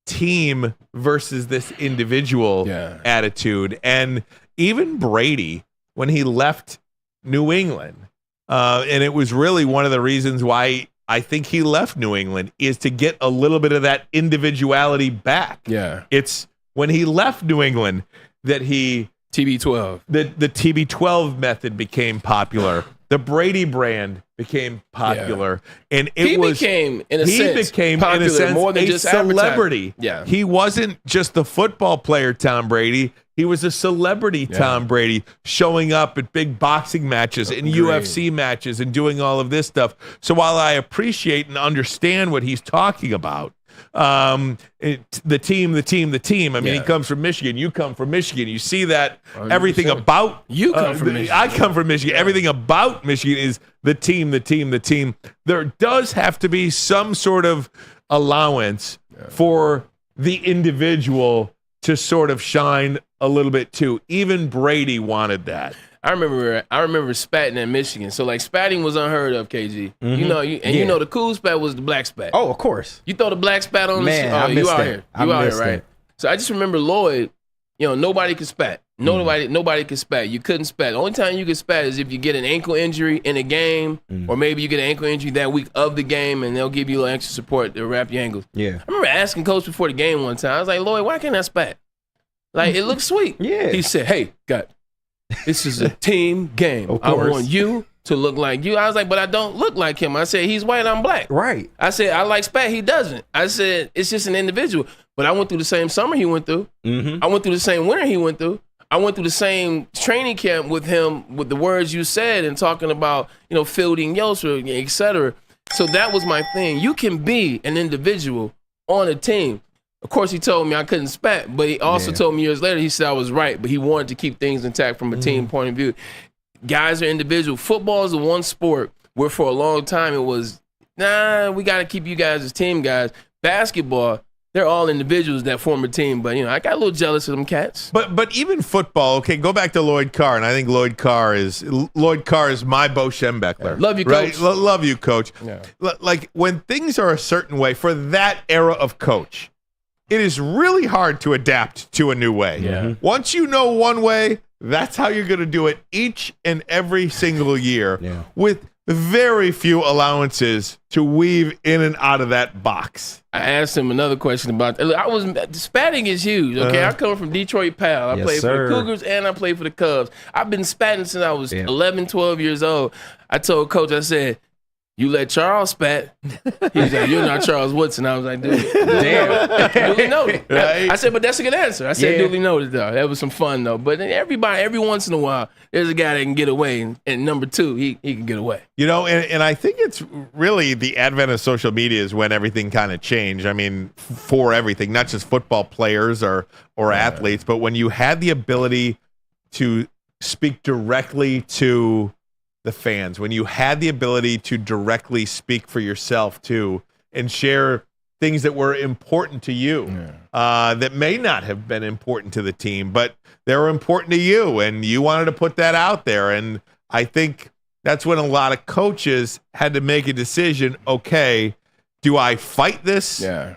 team versus this individual attitude. And even Brady, when he left New England, and it was really one of the reasons why I think he left New England is to get a little bit of that individuality back. Yeah. It's when he left New England that TB12. The TB12 method became popular. The Brady brand became popular, and he became popular more than a just celebrity. Yeah, he wasn't just the football player Tom Brady. He was a celebrity Tom Brady, showing up at big boxing matches and UFC matches and doing all of this stuff. So while I appreciate and understand what he's talking about, the team. I mean, he comes from Michigan. You come from Michigan. You see that 100%. Everything about you come from Michigan. I come from Michigan. Yeah. Everything about Michigan is the team. There does have to be some sort of allowance for the individual to sort of shine a little bit too. Even Brady wanted that. I remember spatting at Michigan. So like spatting was unheard of, KG. Mm-hmm. You know the cool spat was the black spat. Oh, of course. You throw the black spat on you out here. You out here, right? So I just remember Lloyd, nobody could spat. Nobody could spat. You couldn't spat. The only time you could spat is if you get an ankle injury in a game, or maybe you get an ankle injury that week of the game, and they'll give you a little extra support to wrap your ankles. Yeah. I remember asking coach before the game one time. I was like, Lloyd, why can't I spat? Like, it looks sweet. Yeah. He said, hey, this is a team game. I want you to look like you. I was like, but I don't look like him. I said, he's white, I'm black. Right. I said, I like spat, he doesn't. I said, it's just an individual. But I went through the same summer he went through. Mm-hmm. I went through the same winter he went through. I went through the same training camp with him with the words you said and talking about, fielding Yoster, et cetera. So that was my thing. You can be an individual on a team. Of course, he told me I couldn't spat, but he also told me years later, he said I was right, but he wanted to keep things intact from a team point of view. Guys are individual. Football is the one sport where for a long time it was, we got to keep you guys as team guys. Basketball, they're all individuals that form a team, but I got a little jealous of them cats. But even football, okay, go back to Lloyd Carr, and I think Lloyd Carr is my Bo Schembechler. Love you, Coach. Right? Love you, Coach. Yeah. Like when things are a certain way for that era of coach, it is really hard to adapt to a new way. Yeah. Once you know one way, that's how you're going to do it each and every single year with very few allowances to weave in and out of that box. I asked him another question about spatting is huge. Okay, I come from Detroit Pal. I played for the Cougars and I played for the Cubs. I've been spatting since I was 11, 12 years old. I told Coach, I said, You let Charles spat. He was like, you're not Charles Woodson. I was like, dude, damn. Duly noted. Right. I said, but that's a good answer. I said, duly noted, though. That was some fun, though. But then every once in a while, there's a guy that can get away. And number two, he can get away. You know, and I think it's really the advent of social media is when everything kind of changed. I mean, for everything, not just football players or athletes, but when you had the ability to speak directly to the fans, when you had the ability to directly speak for yourself too and share things that were important to you, that may not have been important to the team, but they were important to you and you wanted to put that out there. And I think that's when a lot of coaches had to make a decision. Okay, do I fight this? Do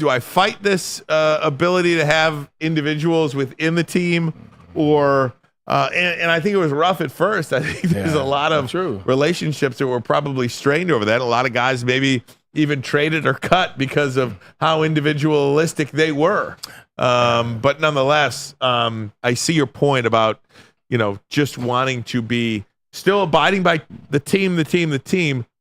I fight this ability to have individuals within the team, or and I think it was rough at first. I think there's a lot of relationships that were probably strained over that. A lot of guys maybe even traded or cut because of how individualistic they were. But nonetheless, I see your point about, just wanting to be still abiding by the team,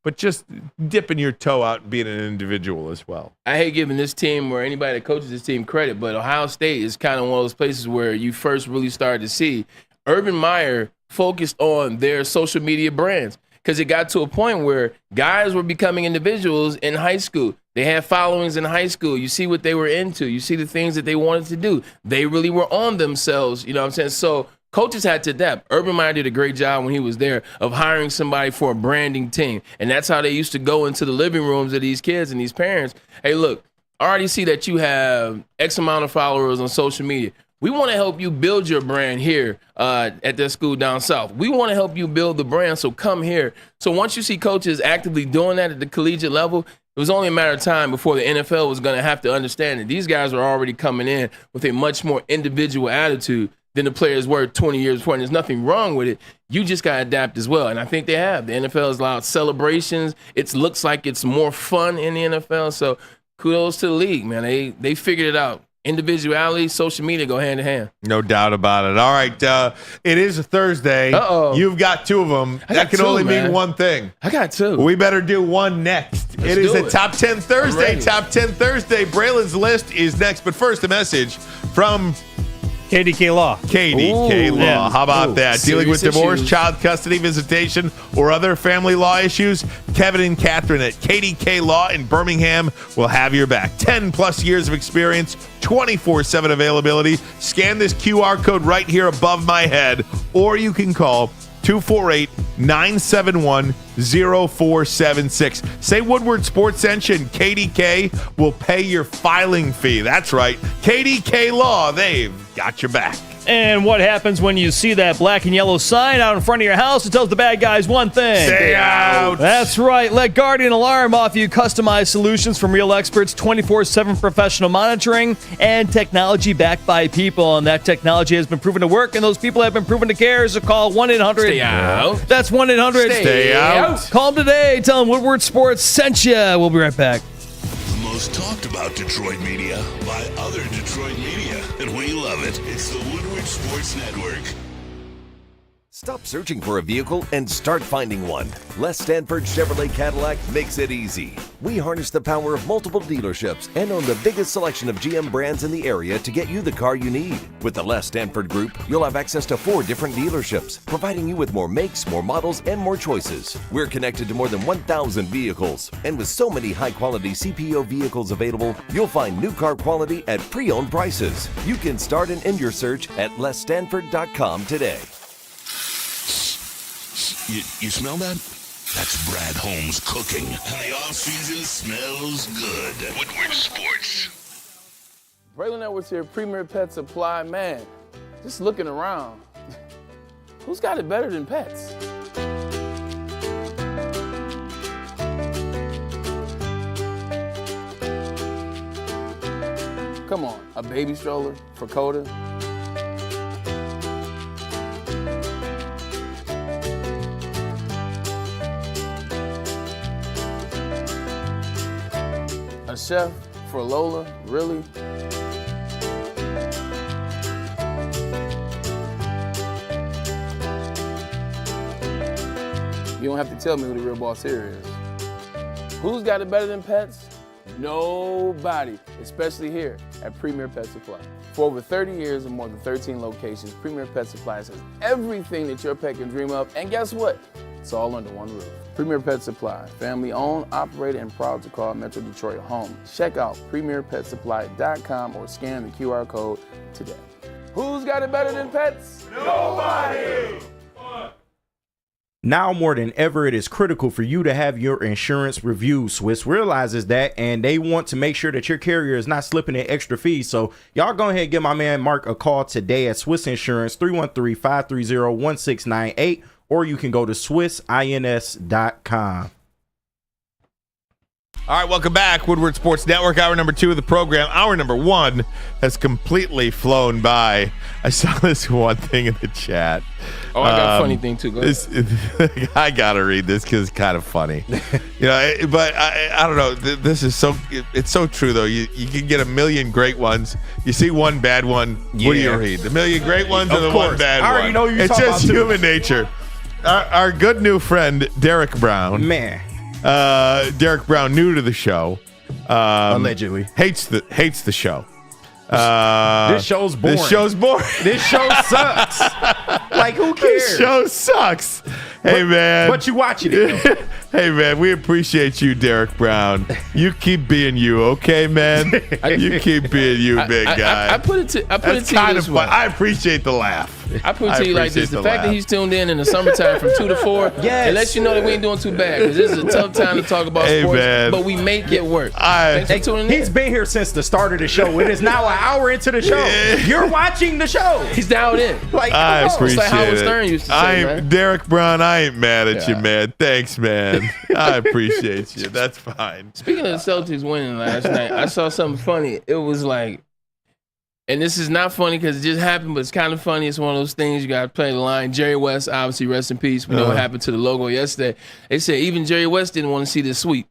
but just dipping your toe out and being an individual as well. I hate giving this team or anybody that coaches this team credit, but Ohio State is kind of one of those places where you first really started to see Urban Meyer focused on their social media brands, because it got to a point where guys were becoming individuals in high school. They had followings in high school. You see what they were into. You see the things that they wanted to do. They really were on themselves, you know what I'm saying? So coaches had to adapt. Urban Meyer did a great job when he was there of hiring somebody for a branding team. And that's how they used to go into the living rooms of these kids and these parents. Hey, look, I already see that you have X amount of followers on social media. We want to help you build your brand here at that school down south. We want to help you build the brand, so come here. So once you see coaches actively doing that at the collegiate level, it was only a matter of time before the NFL was going to have to understand that these guys were already coming in with a much more individual attitude than the players were 20 years before. And there's nothing wrong with it. You just got to adapt as well. And I think they have. The NFL has allowed celebrations. It looks like it's more fun in the NFL. So kudos to the league, man. They figured it out. Individuality, social media go hand in hand. No doubt about it. All right, it is a Thursday. You've got two of them. That can only mean one thing. I got two. We better do one next. It is a Top 10 Thursday. Top 10 Thursday. Braylon's list is next. But first, a message from KDK Law. KDK Law. Yeah. How about that? Dealing with divorce, child custody, visitation, or other family law issues? Kevin and Catherine at KDK Law in Birmingham will have your back. 10 plus years of experience, 24/7 availability. Scan this QR code right here above my head, or you can call 248-971-0476. Say Woodward Sports Centre and KDK will pay your filing fee. That's right. KDK Law, they've got your back. And what happens when you see that black and yellow sign out in front of your house? It tells the bad guys one thing. Stay out. That's right. Let Guardian Alarm offer you customized solutions from real experts, 24/7 professional monitoring, and technology backed by people. And that technology has been proven to work, and those people have been proven to care. So call 1-800. Stay out. That's 1-800. Stay out. Call them today. Tell them Woodward Sports sent you. We'll be right back. The most talked about Detroit media by other Detroit media, and we love it. It's the Woodward Sports Network. Stop searching for a vehicle and start finding one. Les Stanford Chevrolet Cadillac makes it easy. We harness the power of multiple dealerships and own the biggest selection of GM brands in the area to get you the car you need. With the Les Stanford Group, you'll have access to 4 different dealerships, providing you with more makes, more models, and more choices. We're connected to more than 1,000 vehicles. And with so many high-quality CPO vehicles available, you'll find new car quality at pre-owned prices. You can start and end your search at lesstanford.com today. You smell that? That's Brad Holmes cooking. And the off-season smells good. Woodward Sports. Braylon Edwards here, Premier Pet Supply. Man, just looking around, who's got it better than pets? Come on, a baby stroller for Coda? A chef for Lola, really? You don't have to tell me who the real boss here is. Who's got it better than pets? Nobody, especially here at Premier Pet Supply. For over 30 years and more than 13 locations, Premier Pet Supply has everything that your pet can dream of, and guess what? It's all under one roof. Premier Pet Supply, family owned, operated, and proud to call Metro Detroit home. Check out premierpetsupply.com or scan the QR code today. Who's got it better than pets? Nobody! Now more than ever, it is critical for you to have your insurance reviewed. Swiss realizes that, and they want to make sure that your carrier is not slipping in extra fees. So y'all go ahead and give my man Mark a call today at Swiss Insurance, 313-530-1698, or you can go to SwissINS.com. All right, welcome back. Woodward Sports Network, hour number 2 of the program. Hour number 1 has completely flown by. I saw this one thing in the chat. Oh, I got a funny thing too. Go ahead. I got to read this because it's kind of funny. But I don't know. This is it's so true, though. You can get a million great ones. You see one bad one. Yeah. What do you read? The million great ones or the one bad one? I already know you're It's talking just about human nature. Our good new friend, Derek Brown. Man. Derek Brown, new to the show, allegedly hates the show. This show's boring. This show's boring. This show sucks. Like, who cares? This show sucks. Hey, man. But you watching it. Hey, man, we appreciate you, Derek Brown. You keep being you, okay, man? You keep being you, big guy. I put it to you this way. I appreciate the laugh. I put it to you like this. The fact that he's tuned in the summertime from 2 to 4, it lets you know that we ain't doing too bad, because this is a tough time to talk about sports, man. but we make it work. Thanks for tuning in. He's been here since the start of the show. It is now an hour into the show. You're watching the show. He's dialed in. I appreciate like Howard Stern used to say, man. Derek Brown, I ain't mad at you, man. Thanks, man. I appreciate you. That's fine. Speaking of the Celtics winning last night, I saw something funny. It was like, and this is not funny because it just happened, but it's kind of funny. It's one of those things you got to play the line. Jerry West, obviously, rest in peace. We know what happened to the logo yesterday. They said even Jerry West didn't want to see this sweep.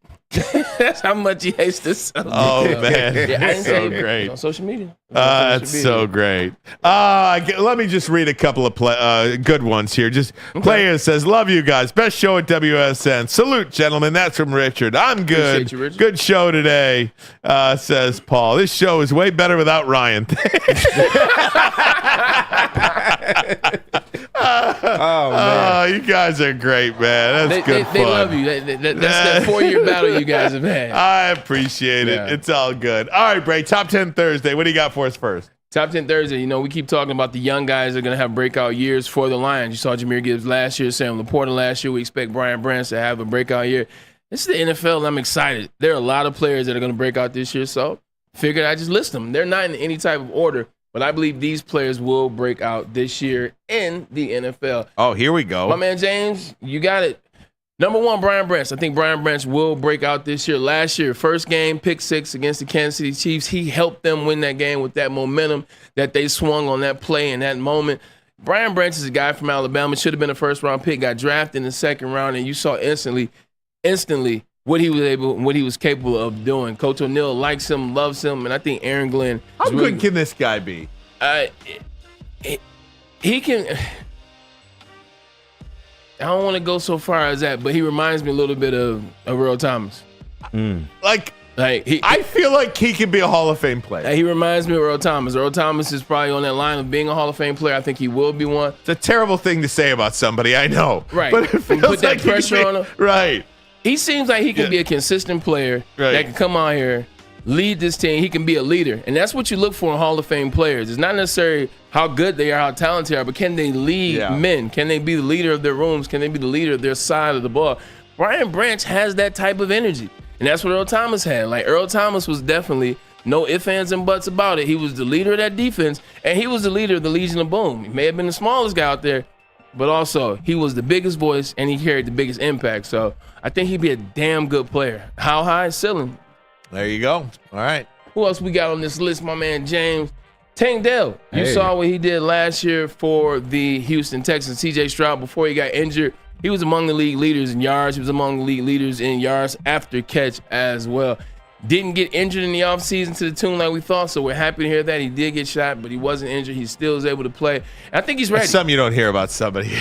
That's how much he hates this. Oh, man. Yeah, I didn't so say great. On social media. That's so great. Let me just read a couple of good ones here. Player says, love you guys. Best show at WSN. Salute, gentlemen. That's from Richard. I'm good. Appreciate you, Richard. Good show today, says Paul. This show is way better without Ryan. Oh, you guys are great, man. That's good fun. They love you. That's that 4-year battle you guys have had. I appreciate it. It's all good. All right, Bray, Top 10 Thursday. What do you got for us first? Top 10 Thursday, we keep talking about the young guys that are going to have breakout years for the Lions. You saw Jahmyr Gibbs last year, Sam Laporta last year. We expect Brian Branch to have a breakout year. This is the NFL, and I'm excited. There are a lot of players that are going to break out this year, so figured I'd just list them. They're not in any type of order, but I believe these players will break out this year in the NFL. Oh, here we go. My man James, you got it. Number 1, Brian Branch. I think Brian Branch will break out this year. Last year, first game, pick 6 against the Kansas City Chiefs. He helped them win that game with that momentum that they swung on that play in that moment. Brian Branch is a guy from Alabama. Should have been a first-round pick. Got drafted in the second round, and you saw instantly what he was capable of doing. Coach O'Neal likes him, loves him, and I think Aaron Glenn. How good can this guy be? He can. I don't want to go so far as that, but he reminds me a little bit of Earl Thomas. I feel like he could be a Hall of Fame player. He reminds me of Earl Thomas. Earl Thomas is probably on that line of being a Hall of Fame player. I think he will be one. It's a terrible thing to say about somebody, I know. Right. But it feels put that like pressure on him. Right. He seems like he can be a consistent player that can come out here, lead this team. He can be a leader. And that's what you look for in Hall of Fame players. It's not necessarily how good they are, how talented they are, but can they lead men? Can they be the leader of their rooms? Can they be the leader of their side of the ball? Brian Branch has that type of energy. And that's what Earl Thomas had. Like, Earl Thomas was definitely no ifs, ands, and buts about it. He was the leader of that defense, and he was the leader of the Legion of Boom. He may have been the smallest guy out there, but also he was the biggest voice, and he carried the biggest impact. So I think he'd be a damn good player. How high? Ceiling. There you go. All right. Who else we got on this list? My man James. Tank Dell. You saw what he did last year for the Houston Texans. C.J. Stroud, before he got injured, he was among the league leaders in yards. He was among the league leaders in yards after catch as well. Didn't get injured in the offseason to the tune like we thought, so we're happy to hear that. He did get shot, but he wasn't injured. He still was able to play. I think he's ready. That's something you don't hear about somebody.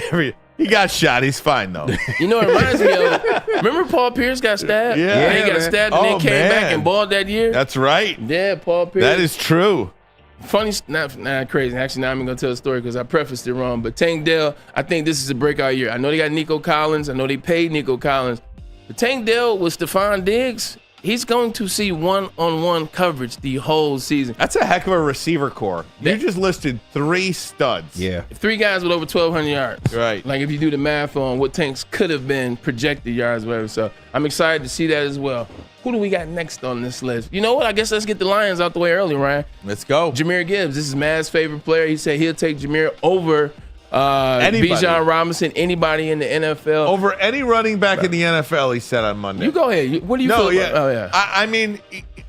He got shot. He's fine, though. You know, it reminds me of, remember Paul Pierce got stabbed? Yeah. He got stabbed and then came back and balled that year? That's right. Yeah, Paul Pierce. That is true. Funny, not crazy. Actually, now I'm going to tell the story because I prefaced it wrong. But Tank Dell, I think this is a breakout year. I know they got Nico Collins. I know they paid Nico Collins. But Tank Dell with Stephon Diggs, he's going to see one-on-one coverage the whole season. That's a heck of a receiver core. You just listed 3 studs. Yeah. 3 guys with over 1,200 yards. Right. Like if you do the math on what Tanks could have been projected yards, whatever. So I'm excited to see that as well. Who do we got next on this list? You know what? I guess let's get the Lions out the way early, Ryan. Let's go. Jahmyr Gibbs. This is Matt's favorite player. He said he'll take Jahmyr over Bijan Robinson, anybody in the NFL. Over any running back in the NFL, he said on Monday. You go ahead. What do you feel about? Oh, yeah. I mean,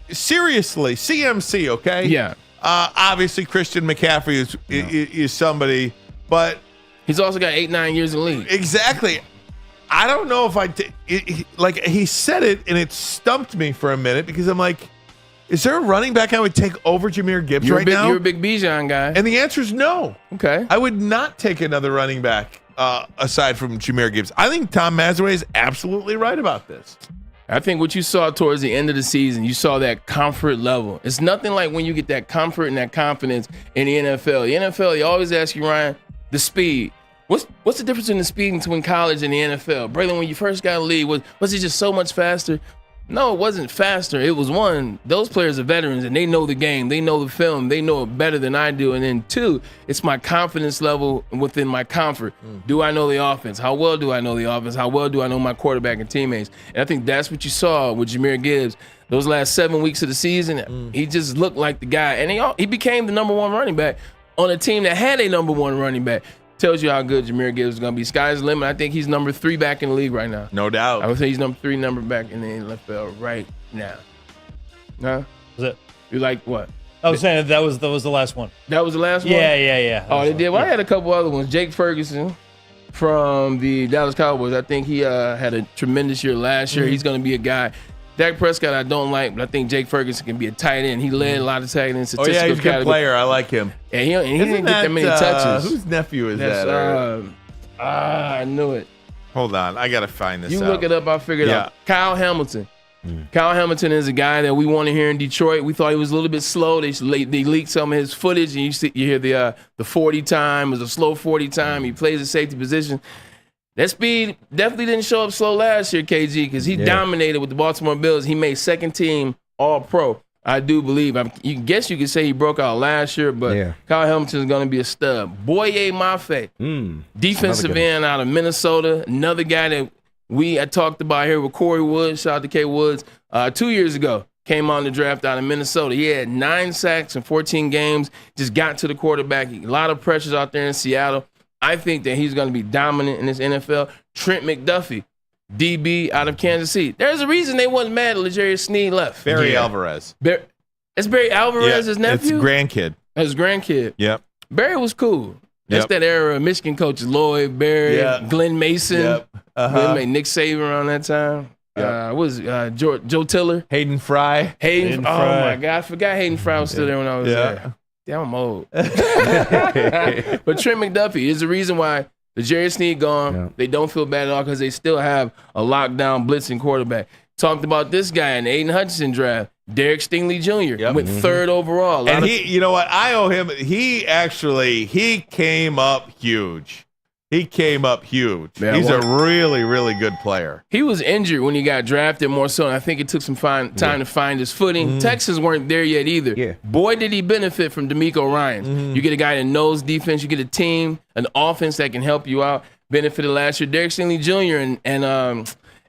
seriously, CMC, okay? Yeah. Obviously, Christian McCaffrey is somebody, but he's also got 8-9 years in the league. Exactly. I don't know if like he said it and it stumped me for a minute because I'm like, is there a running back I would take over Jahmyr Gibbs now? You're a big Bijan guy. And the answer is no. Okay. I would not take another running back aside from Jahmyr Gibbs. I think Tom Mazaway is absolutely right about this. I think what you saw towards the end of the season, you saw that comfort level. It's nothing like when you get that comfort and that confidence in the NFL. The NFL, they always ask you, Ryan, the speed. What's the difference in the speed between college and the NFL? Braylon, when you first got in the league, was it just so much faster? No, it wasn't faster. It was, one, those players are veterans and they know the game. They know the film. They know it better than I do. And then 2, it's my confidence level within my comfort. Do I know the offense? How well do I know the offense? How well do I know my quarterback and teammates? And I think that's what you saw with Jahmyr Gibbs. Those last 7 weeks of the season, he just looked like the guy. And he became the number 1 running back on a team that had a number 1 running back. Tells you how good Jahmyr Gibbs is going to be. Sky's the limit. I think he's number 3 back in the league right now. No doubt. I would say he's number 3 back in the NFL right now. Huh? Was it? You like what? I was saying that was the last one. That was the last one? Yeah. Oh, they did? Well, I had a couple other ones. Jake Ferguson from the Dallas Cowboys. I think he had a tremendous year last year. He's going to be a guy. Dak Prescott I don't like, but I think Jake Ferguson can be a tight end. He led a lot of tight end statistical he's a good player. I like him. And he didn't get that many touches. Whose nephew is that? I knew it. Hold on. I got to find this out. You look it up. I figured it out. Kyle Hamilton. Kyle Hamilton is a guy that we want to hear in Detroit. We thought he was a little bit slow. They leaked some of his footage, and you hear the 40 time. It was a slow 40 time. He plays a safety position. That speed definitely didn't show up slow last year, KG, because he dominated with the Baltimore Bills. He made second team All-Pro. I do believe. You could say he broke out last year, but Kyle Hamilton is going to be a stud. Boye Mafe, defensive end out of Minnesota. Another guy that I talked about here with Corey Woods. Shout out to K. Woods. 2 years ago, came on the draft out of Minnesota. He had 9 sacks in 14 games. Just got to the quarterback. A lot of pressures out there in Seattle. I think that he's going to be dominant in this NFL. Trent McDuffie, DB out of Kansas City. There's a reason they wasn't mad at L'Jarius Sneed left. Barry Alvarez. It's Barry Alvarez, his nephew? It's grandkid. His grandkid. Yep. Barry was cool. That's that era of Michigan coaches. Lloyd, Barry, Glenn Mason. Yep. Nick Saban around that time. Joe Tiller. Hayden Fry. Oh, my God. I forgot Hayden Fry was still there when I was there. Damn, I'm old. But Trent McDuffie is the reason why L'Jarius Sneed gone. Yeah. They don't feel bad at all because they still have a lockdown blitzing quarterback. Talked about this guy in the Aiden Hutchinson draft. Derek Stingley Jr. Went 3rd overall. And you know what? I owe him. He came up huge. He came up huge. Man, he's a really, really good player. He was injured when he got drafted more so, and I think it took some time to find his footing. Texans weren't there yet either. Yeah. Boy, did he benefit from DeMeco Ryans. You get a guy that knows defense. You get a team, an offense that can help you out. Benefited last year. Derek Stingley Jr.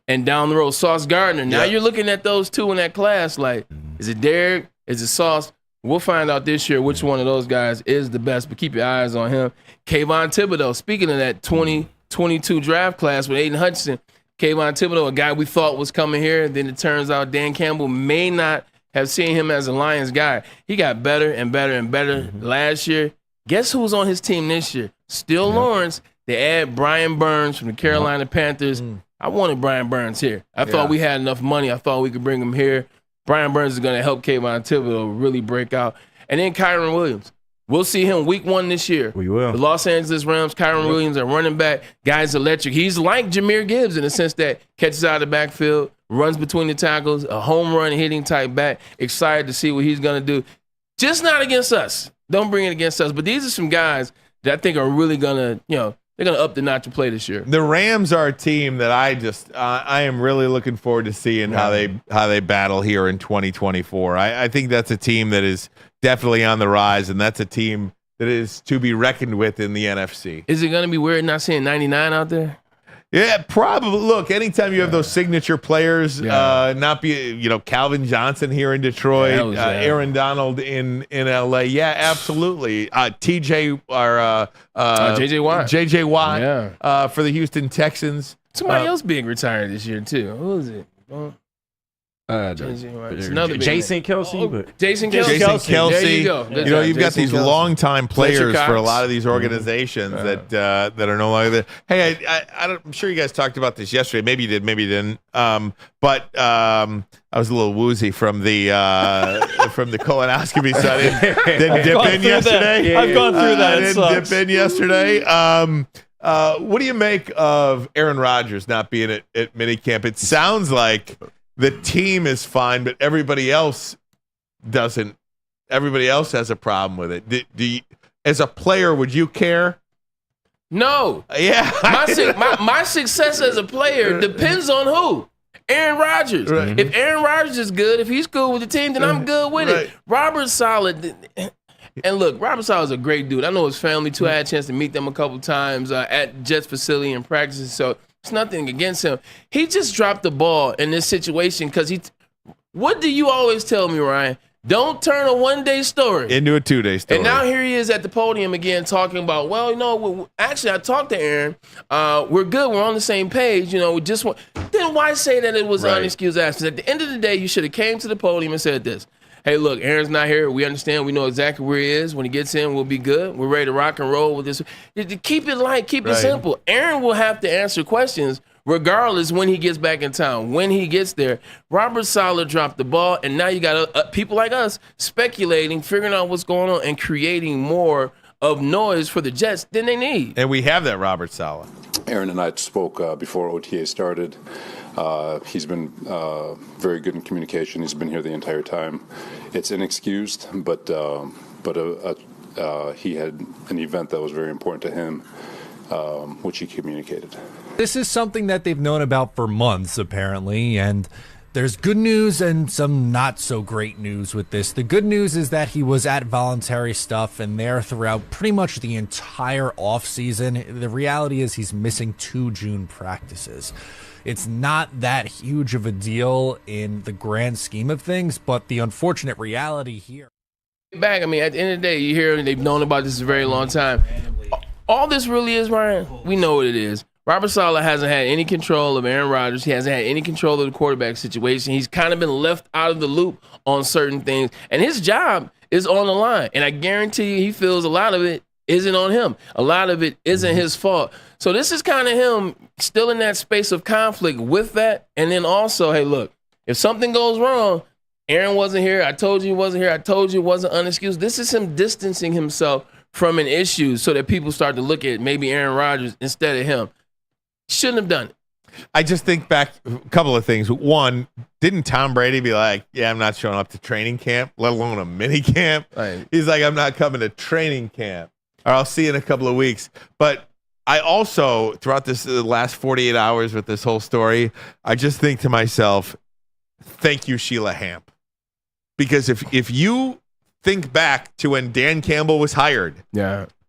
and down the road, Sauce Gardner. Now you're looking at those two in that class like, is it Derek? Is it Sauce? We'll find out this year which one of those guys is the best, but keep your eyes on him. Kayvon Thibodeau, speaking of that 2022 draft class with Aiden Hutchinson, Kayvon Thibodeau, a guy we thought was coming here, then it turns out Dan Campbell may not have seen him as a Lions guy. He got better and better and better last year. Guess who was on his team this year? Still Lawrence. They add Brian Burns from the Carolina Panthers. I wanted Brian Burns here. I thought we had enough money. I thought we could bring him here. Brian Burns is going to help Kayvon Thibodeau really break out. And then Kyron Williams. We'll see him week 1 this year. We will. The Los Angeles Rams, Kyron Williams, are running back. Guy's electric. He's like Jahmyr Gibbs in the sense that catches out of the backfield, runs between the tackles, a home run hitting type back. Excited to see what he's going to do. Just not against us. Don't bring it against us. But these are some guys that I think are really going to, they're going to up the notch and play this year. The Rams are a team that I am really looking forward to seeing how they battle here in 2024. I think that's a team that is definitely on the rise, and that's a team that is to be reckoned with in the NFC. Is it going to be weird not seeing 99 out there? Yeah, probably. Look, anytime you have those signature players, not be Calvin Johnson here in Detroit, Aaron Donald in LA. Yeah, absolutely. TJ or JJ Watt for the Houston Texans. Somebody else being retired this year too. Who is it? Jason Kelsey. Jason Kelsey. There you go. You've got these longtime players for a lot of these organizations that are no longer there. Hey, I'm sure you guys talked about this yesterday. Maybe you did, maybe you didn't. But I was a little woozy from the colonoscopy, so I didn't dip in yesterday. I've gone through that. I didn't dip in yesterday. What do you make of Aaron Rodgers not being at minicamp? It sounds like the team is fine, but everybody else doesn't. Everybody else has a problem with it. Do you, as a player, would you care? No. Yeah. My success as a player depends on who? Aaron Rodgers. Right. If Aaron Rodgers is good, if he's cool with the team, then I'm good with it. Robert Saleh. And look, Robert Saleh is a great dude. I know his family too. I had a chance to meet them a couple times at Jets facility and practices. So it's nothing against him. He just dropped the ball in this situation because what do you always tell me, Ryan? Don't turn a one-day story into a two-day story. And now here he is at the podium again talking about, actually I talked to Aaron. We're good. We're on the same page. Then why say that it was an unexcused absence? At the end of the day, you should have came to the podium and said this. Hey, look, Aaron's not here. We understand. We know exactly where he is. When he gets in, we'll be good. We're ready to rock and roll with this. Keep it light. Keep it simple. Aaron will have to answer questions regardless when he gets back in town. When he gets there, Robert Saleh dropped the ball, and now you got people like us speculating, figuring out what's going on, and creating more of noise for the Jets than they need. And we have that Robert Saleh. Aaron and I spoke before OTA started. He's been very good in communication. He's been here the entire time. It's inexcused, but he had an event that was very important to him, which he communicated. This is something that they've known about for months, apparently, and there's good news and some not so great news with this. The good news is that he was at voluntary stuff and there throughout pretty much the entire offseason. The reality is he's missing 2 June practices. It's not that huge of a deal in the grand scheme of things, but the unfortunate reality here. Back, at the end of the day, you hear they've known about this a very long time. All this really is, Ryan, we know what it is. Robert Saleh hasn't had any control of Aaron Rodgers. He hasn't had any control of the quarterback situation. He's kind of been left out of the loop on certain things. And his job is on the line. And I guarantee you he feels a lot of it isn't on him. A lot of it isn't his fault. So this is kind of him still in that space of conflict with that. And then also, hey, look, if something goes wrong, Aaron wasn't here. I told you he wasn't here. I told you it wasn't unexcused. This is him distancing himself from an issue so that people start to look at maybe Aaron Rodgers instead of him. Shouldn't have done it. I just think back a couple of things. One, didn't Tom Brady be like, yeah, I'm not showing up to training camp, let alone a mini camp? Right. He's like, I'm not coming to training camp, or I'll see you in a couple of weeks. But I also, throughout this last 48 hours with this whole story, I just think to myself, thank you, Sheila Hamp. Because if you think back to when Dan Campbell was hired,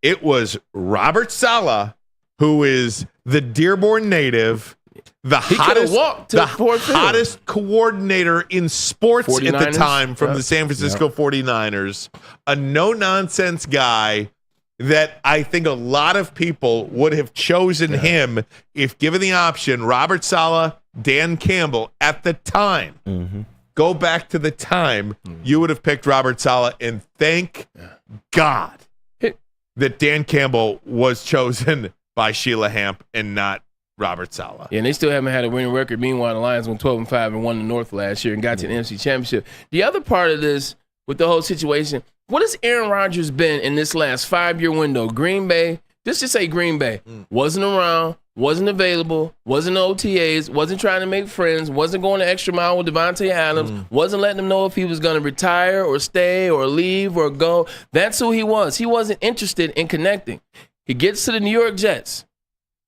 it was Robert Saleh, who is the Dearborn native, the hottest coordinator in sports 49ers at the time from the San Francisco 49ers, a no-nonsense guy that I think a lot of people would have chosen him if given the option. Robert Saleh, Dan Campbell at the time. Mm-hmm. Go back to the time, you would have picked Robert Saleh, and thank God that Dan Campbell was chosen by Sheila Hamp and not Robert Saleh. Yeah, and they still haven't had a winning record. Meanwhile, the Lions went 12-5 and won the North last year and got to the NFC Championship. The other part of this with the whole situation, What has Aaron Rodgers been in this last 5-year window? Green Bay, just to say Green Bay, wasn't around, wasn't available, wasn't OTAs, wasn't trying to make friends, wasn't going the extra mile with Devontae Adams, wasn't letting him know if he was going to retire or stay or leave or go. That's who he was. He wasn't interested in connecting. He gets to the New York Jets,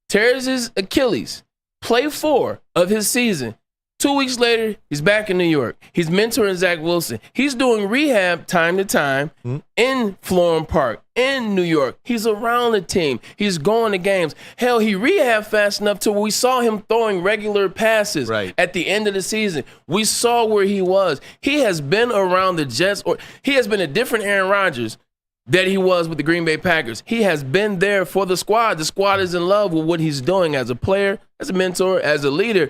tears his Achilles, play 4 of his season. 2 weeks later, he's back in New York. He's mentoring Zach Wilson. He's doing rehab time to time in Florham Park, in New York. He's around the team. He's going to games. Hell, he rehabbed fast enough to where we saw him throwing regular passes at the end of the season. We saw where he was. He has been around the Jets, or he has been a different Aaron Rodgers that he was with the Green Bay Packers. He has been there for the squad. The squad is in love with what he's doing as a player, as a mentor, as a leader.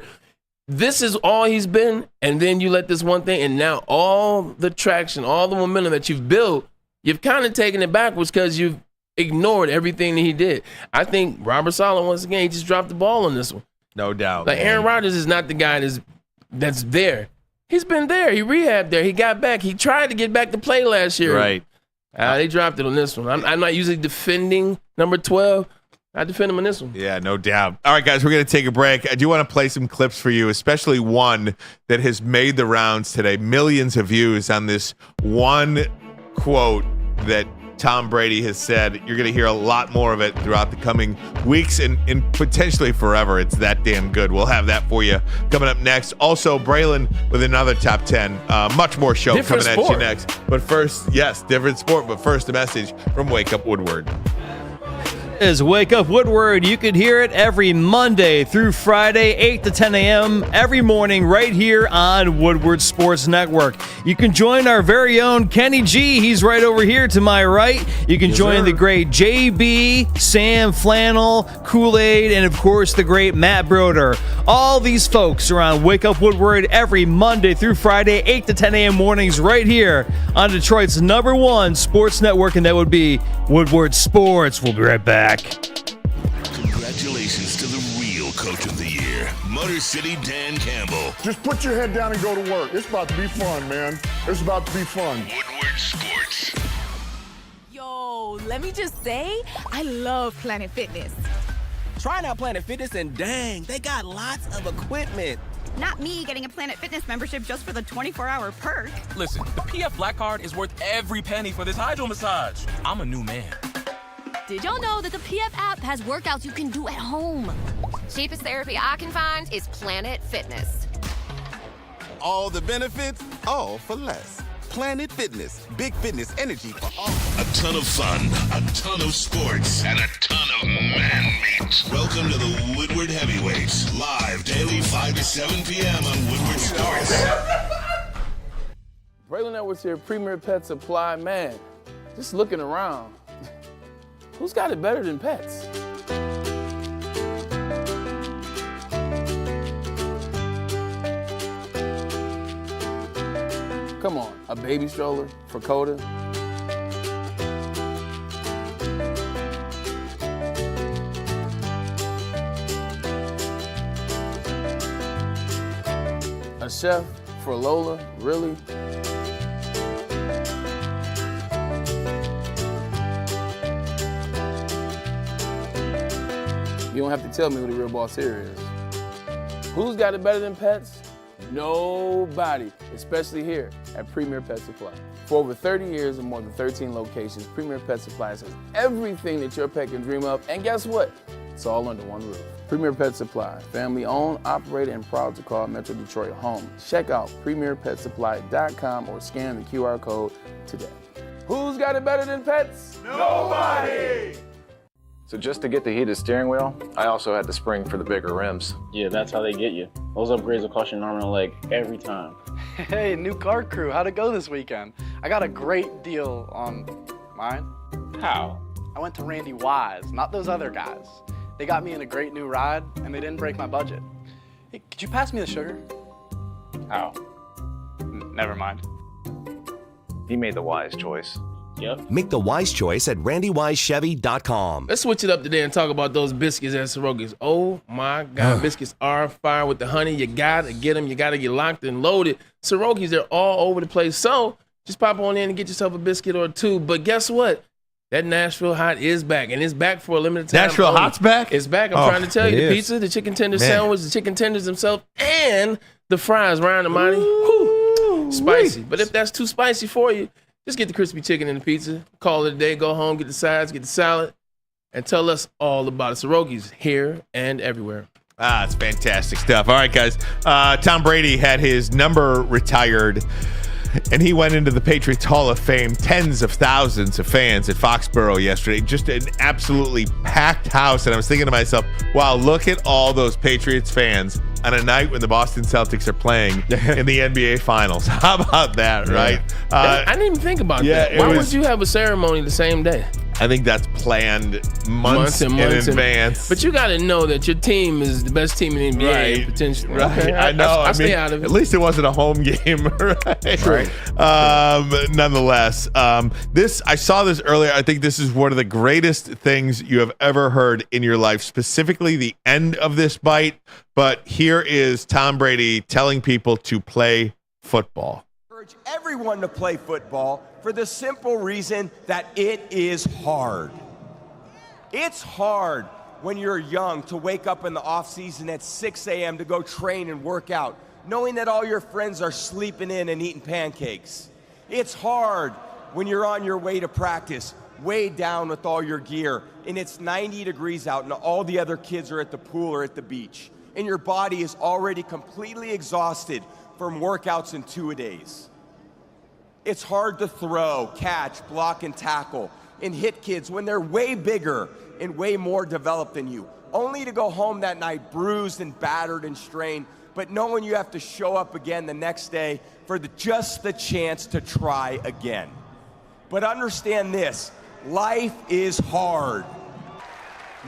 This is all he's been, and then you let this one thing, and now all the traction, all the momentum that you've built, you've kind of taken it backwards because you've ignored everything that he did. I think Robert Saleh, once again, he just dropped the ball on this one. No doubt. Like, Aaron Rodgers is not the guy that's there. He's been there. He rehabbed there. He got back. He tried to get back to play last year. Right. They dropped it on this one. I'm not usually defending number 12. I defend him on this one. Yeah, no doubt. All right, guys, we're going to take a break. I do want to play some clips for you, especially one that has made the rounds today. Millions of views on this one quote that Tom Brady has said. You're going to hear a lot more of it throughout the coming weeks and potentially forever. It's that damn good. We'll have that for you coming up next. Also, Braylon with another top 10. Much more show different coming sport. at you next. But first, yes, different sport. But first, a message from Wake Up Woodward. Is Wake Up Woodward. You can hear it every Monday through Friday, 8 to 10 a.m. every morning right here on Woodward Sports Network. You can join our very own Kenny G. He's right over here to my right. You can join the great JB, Sam Flannel, Kool-Aid, and of course the great Matt Broder. All these folks are on Wake Up Woodward every Monday through Friday, 8 to 10 a.m. mornings right here on Detroit's #1 sports network, and that would be Woodward Sports. We'll be right back. Congratulations to the real coach of the year, Motor City Dan Campbell. Just put your head down and go to work. It's about to be fun, man. It's about to be fun. Woodward Sports. Yo, let me just say, I love Planet Fitness. Trying out Planet Fitness, and dang, they got lots of equipment. Not me getting a Planet Fitness membership just for the 24-hour perk. Listen, the PF Black Card is worth every penny for this hydro massage. I'm a new man. Did y'all know that the PF app has workouts you can do at home? Cheapest therapy I can find is Planet Fitness. All the benefits, all for less. Planet Fitness, big fitness energy for all. A ton of fun, a ton of sports, and a ton of man meat. Welcome to the Woodward Heavyweights, live daily 5 to 7 p.m. on Woodward Sports. Braylon Edwards here, Premier Pet Supply. Man, just looking around. Who's got it better than pets? Come on, a baby stroller for Coda? A chef for Lola? Really? You don't have to tell me who the real boss here is. Who's got it better than pets? Nobody, especially here at Premier Pet Supply. For over 30 years and more than 13 locations, Premier Pet Supply has everything that your pet can dream of, and guess what? It's all under one roof. Premier Pet Supply, family owned, operated, and proud to call Metro Detroit home. Check out premierpetsupply.com or scan the QR code today. Who's got it better than pets? Nobody! So just to get the heated steering wheel, I also had the spring for the bigger rims. Yeah, that's how they get you. Those upgrades will cost you an arm and a leg every time. Hey, new car crew, how'd it go this weekend? I got a great deal on mine. How? I went to Randy Wise, not those other guys. They got me in a great new ride, and they didn't break my budget. Hey, could you pass me the sugar? How? Never mind. He made the wise choice. Yep. Make the wise choice at randywisechevy.com. Let's switch it up today and talk about those biscuits at Soroki's. Oh my God, biscuits are fire with the honey. You gotta get them. You gotta get locked and loaded. Soroki's, they're all over the place. So just pop on in and get yourself a biscuit or two. But guess what? That Nashville Hot is back, and it's back for a limited time. Nashville Hot's back? It's back. I'm trying to tell you. The pizza, the chicken tender sandwich, the chicken tenders themselves, and the fries, Ryan and Monty. Whew, spicy. But if that's too spicy for you, just get the crispy chicken and the pizza. Call it a day. Go home, get the sides, get the salad, and tell us all about it. Soroki's here and everywhere. It's fantastic stuff. All right, guys. Tom Brady had his number retired, and he went into the Patriots Hall of Fame. Tens of thousands of fans at Foxborough yesterday. Just an absolutely packed house. And I was thinking to myself, wow, look at all those Patriots fans on a night when the Boston Celtics are playing in the NBA Finals. How about that, right? I didn't even think about that. Why would you have a ceremony the same day? I think that's planned months in advance. But you got to know that your team is the best team in the NBA, potentially. Right. Okay, I know. I stay out of it. At least it wasn't a home game, right? True. Nonetheless, I saw this earlier. I think this is one of the greatest things you have ever heard in your life, specifically the end of this bite. But here is Tom Brady telling people to play football. Everyone to play football for the simple reason that it is hard. It's hard when you're young to wake up in the off season at 6 a.m. to go train and work out, knowing that all your friends are sleeping in and eating pancakes. It's hard when you're on your way to practice, weighed down with all your gear, and it's 90 degrees out and all the other kids are at the pool or at the beach, and your body is already completely exhausted from workouts in 2-a-days. It's hard to throw, catch, block, and tackle, and hit kids when they're way bigger and way more developed than you, only to go home that night bruised and battered and strained, but knowing you have to show up again the next day for just the chance to try again. But understand this, life is hard.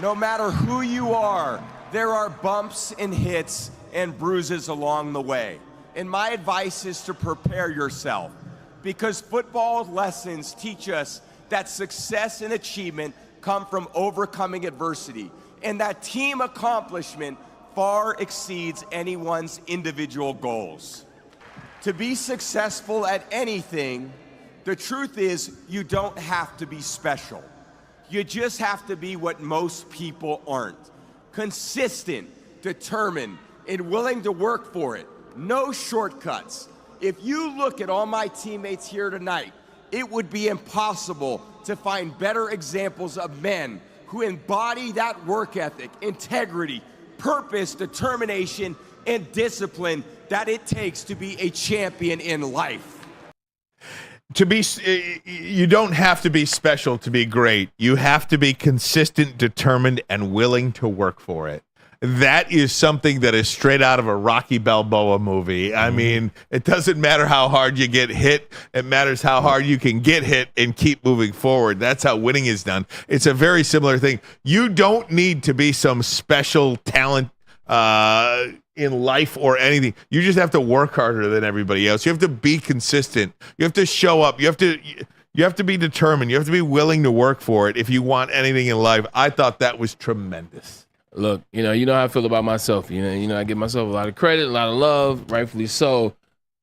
No matter who you are, there are bumps and hits and bruises along the way. And my advice is to prepare yourself, because football lessons teach us that success and achievement come from overcoming adversity, and that team accomplishment far exceeds anyone's individual goals. To be successful at anything, the truth is you don't have to be special. You just have to be what most people aren't. Consistent, determined, and willing to work for it. No shortcuts. If you look at all my teammates here tonight, it would be impossible to find better examples of men who embody that work ethic, integrity, purpose, determination, and discipline that it takes to be a champion in life. You don't have to be special to be great. You have to be consistent, determined, and willing to work for it. That is something that is straight out of a Rocky Balboa movie. I mean, it doesn't matter how hard you get hit. It matters how hard you can get hit and keep moving forward. That's how winning is done. It's a very similar thing. You don't need to be some special talent in life or anything. You just have to work harder than everybody else. You have to be consistent. You have to show up. You have to be determined. You have to be willing to work for it if you want anything in life. I thought that was tremendous. Look, you know how I feel about myself. You know, I give myself a lot of credit, a lot of love, rightfully so.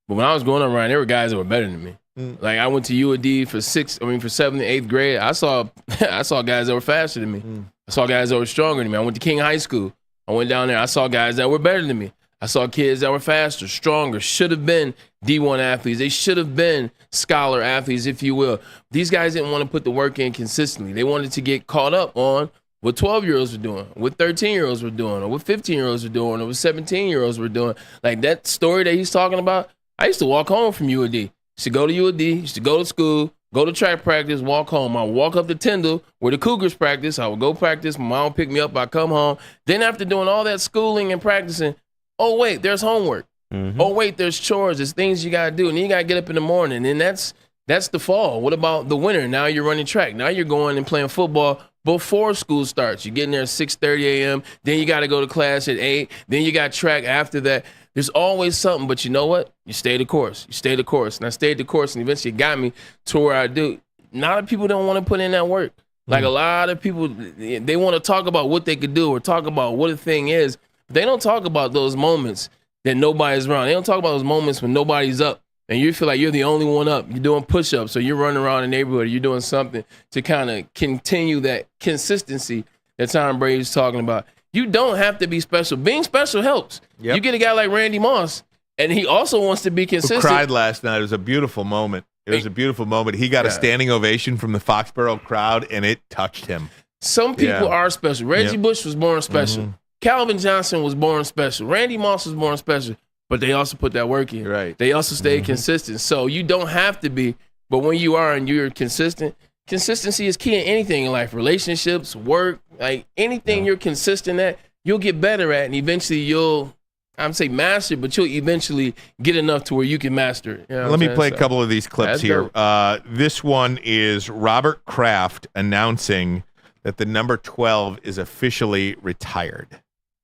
But when I was growing up, Ryan, there were guys that were better than me. Like I went to UAD for 7th and 8th grade. I saw guys that were faster than me. I saw guys that were stronger than me. I went to King High School. I went down there. I saw guys that were better than me. I saw kids that were faster, stronger, should have been D1 athletes. They should have been scholar athletes, if you will. These guys didn't want to put the work in consistently. They wanted to get caught up on what 12-year-olds were doing, what 13-year-olds were doing, or what 15-year-olds were doing, or what 17-year-olds were doing. Like that story that he's talking about, I used to walk home from UAD. Used to go to UAD, used to go to school, go to track practice, walk home. I would walk up to Tyndall where the Cougars practice. I would go practice. My mom would pick me up. I'd come home. Then after doing all that schooling and practicing, oh, wait, there's homework. Oh, wait, there's chores. There's things you got to do. And then you got to get up in the morning. And that's the fall. What about the winter? Now you're running track. Now you're going and playing football before school starts. You're getting there at 6:30 a.m. Then you got to go to class at 8. Then you got track after that. There's always something. But you know what? You stay the course. You stay the course. And I stayed the course, and eventually it got me to where I do. A lot of people don't want to put in that work. Like a lot of people, they want to talk about what they could do or talk about what a thing is. They don't talk about those moments that nobody's around. They don't talk about those moments when nobody's up and you feel like you're the only one up. You're doing push-ups, or you're running around the neighborhood, or you're doing something to kind of continue that consistency that Tom Brady's talking about. You don't have to be special. Being special helps. Yep. You get a guy like Randy Moss, and he also wants to be consistent. Who cried last night. It was a beautiful moment. He got a standing ovation from the Foxborough crowd, and it touched him. Some people are special. Reggie Bush was born special. Mm-hmm. Calvin Johnson was born special. Randy Moss was born special. But they also put that work in. Right. They also stay consistent. So you don't have to be, but when you are and you're consistent, consistency is key in anything in life. Relationships, work, like anything you're consistent at, you'll get better at, and eventually you'll, I'm say master, but you'll eventually get enough to where you can master it. You know Let me play a couple of these clips That's here. dope. This one is Robert Kraft announcing that the number 12 is officially retired.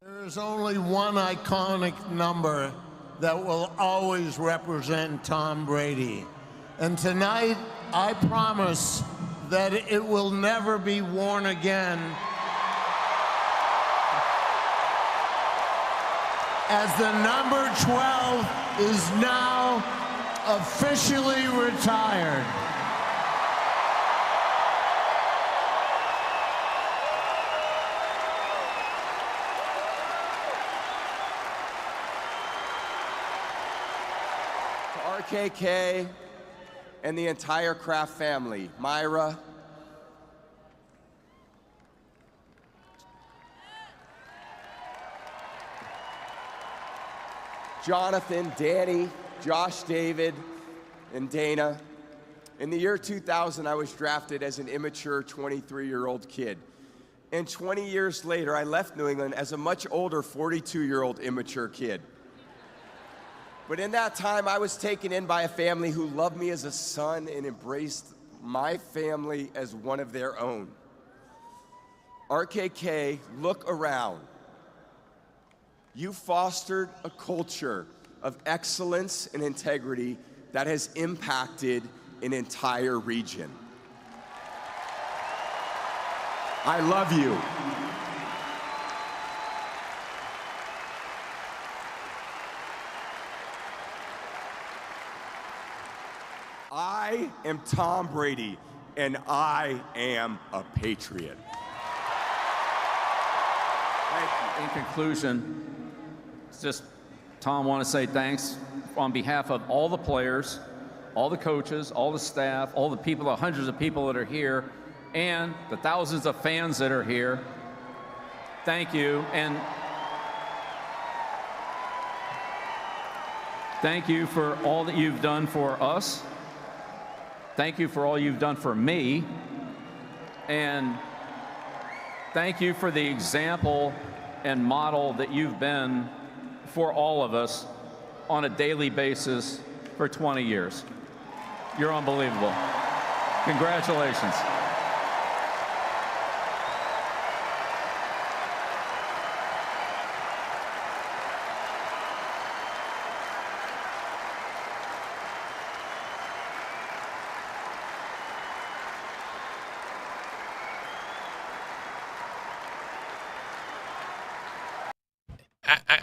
There's only one iconic number that will always represent Tom Brady. And tonight, I promise that it will never be worn again, as the number 12 is now officially retired. RKK and the entire Kraft family, Myra, Jonathan, Danny, Josh, David, and Dana. In the year 2000, I was drafted as an immature 23-year-old kid. And 20 years later, I left New England as a much older 42-year-old immature kid. But in that time, I was taken in by a family who loved me as a son and embraced my family as one of their own. RKK, look around. You fostered a culture of excellence and integrity that has impacted an entire region. I love you. I am Tom Brady, and I am a Patriot. Thank you. In conclusion, it's just, Tom, want to say thanks on behalf of all the players, all the coaches, all the staff, all the people, the hundreds of people that are here, and the thousands of fans that are here. Thank you. And thank you for all that you've done for us. Thank you for all you've done for me. And thank you for the example and model that you've been for all of us on a daily basis for 20 years. You're unbelievable. Congratulations.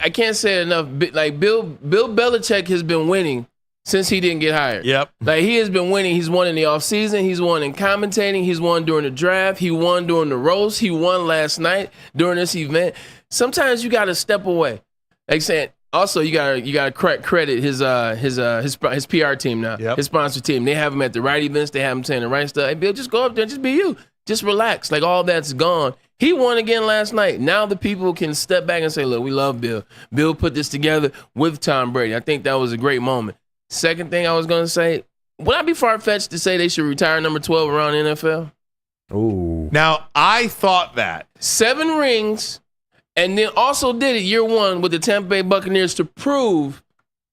I can't say it enough. Like Bill Belichick has been winning since he didn't get hired. Yep. Like he has been winning. He's won in the offseason. He's won in commentating. He's won during the draft. He won during the roast. He won last night during this event. Sometimes you got to step away. Like saying, also you gotta credit his PR team now. Yep. His sponsor team. They have him at the right events. They have him saying the right stuff. Hey Bill, just go up there, just be you. Just relax. Like all that's gone. He won again last night. Now the people can step back and say, look, we love Bill. Bill put this together with Tom Brady. I think that was a great moment. Second thing I was going to say, would I be far-fetched to say they should retire number 12 around the NFL? Ooh. Now, I thought that. 7 rings, and then also did it year 1 with the Tampa Bay Buccaneers to prove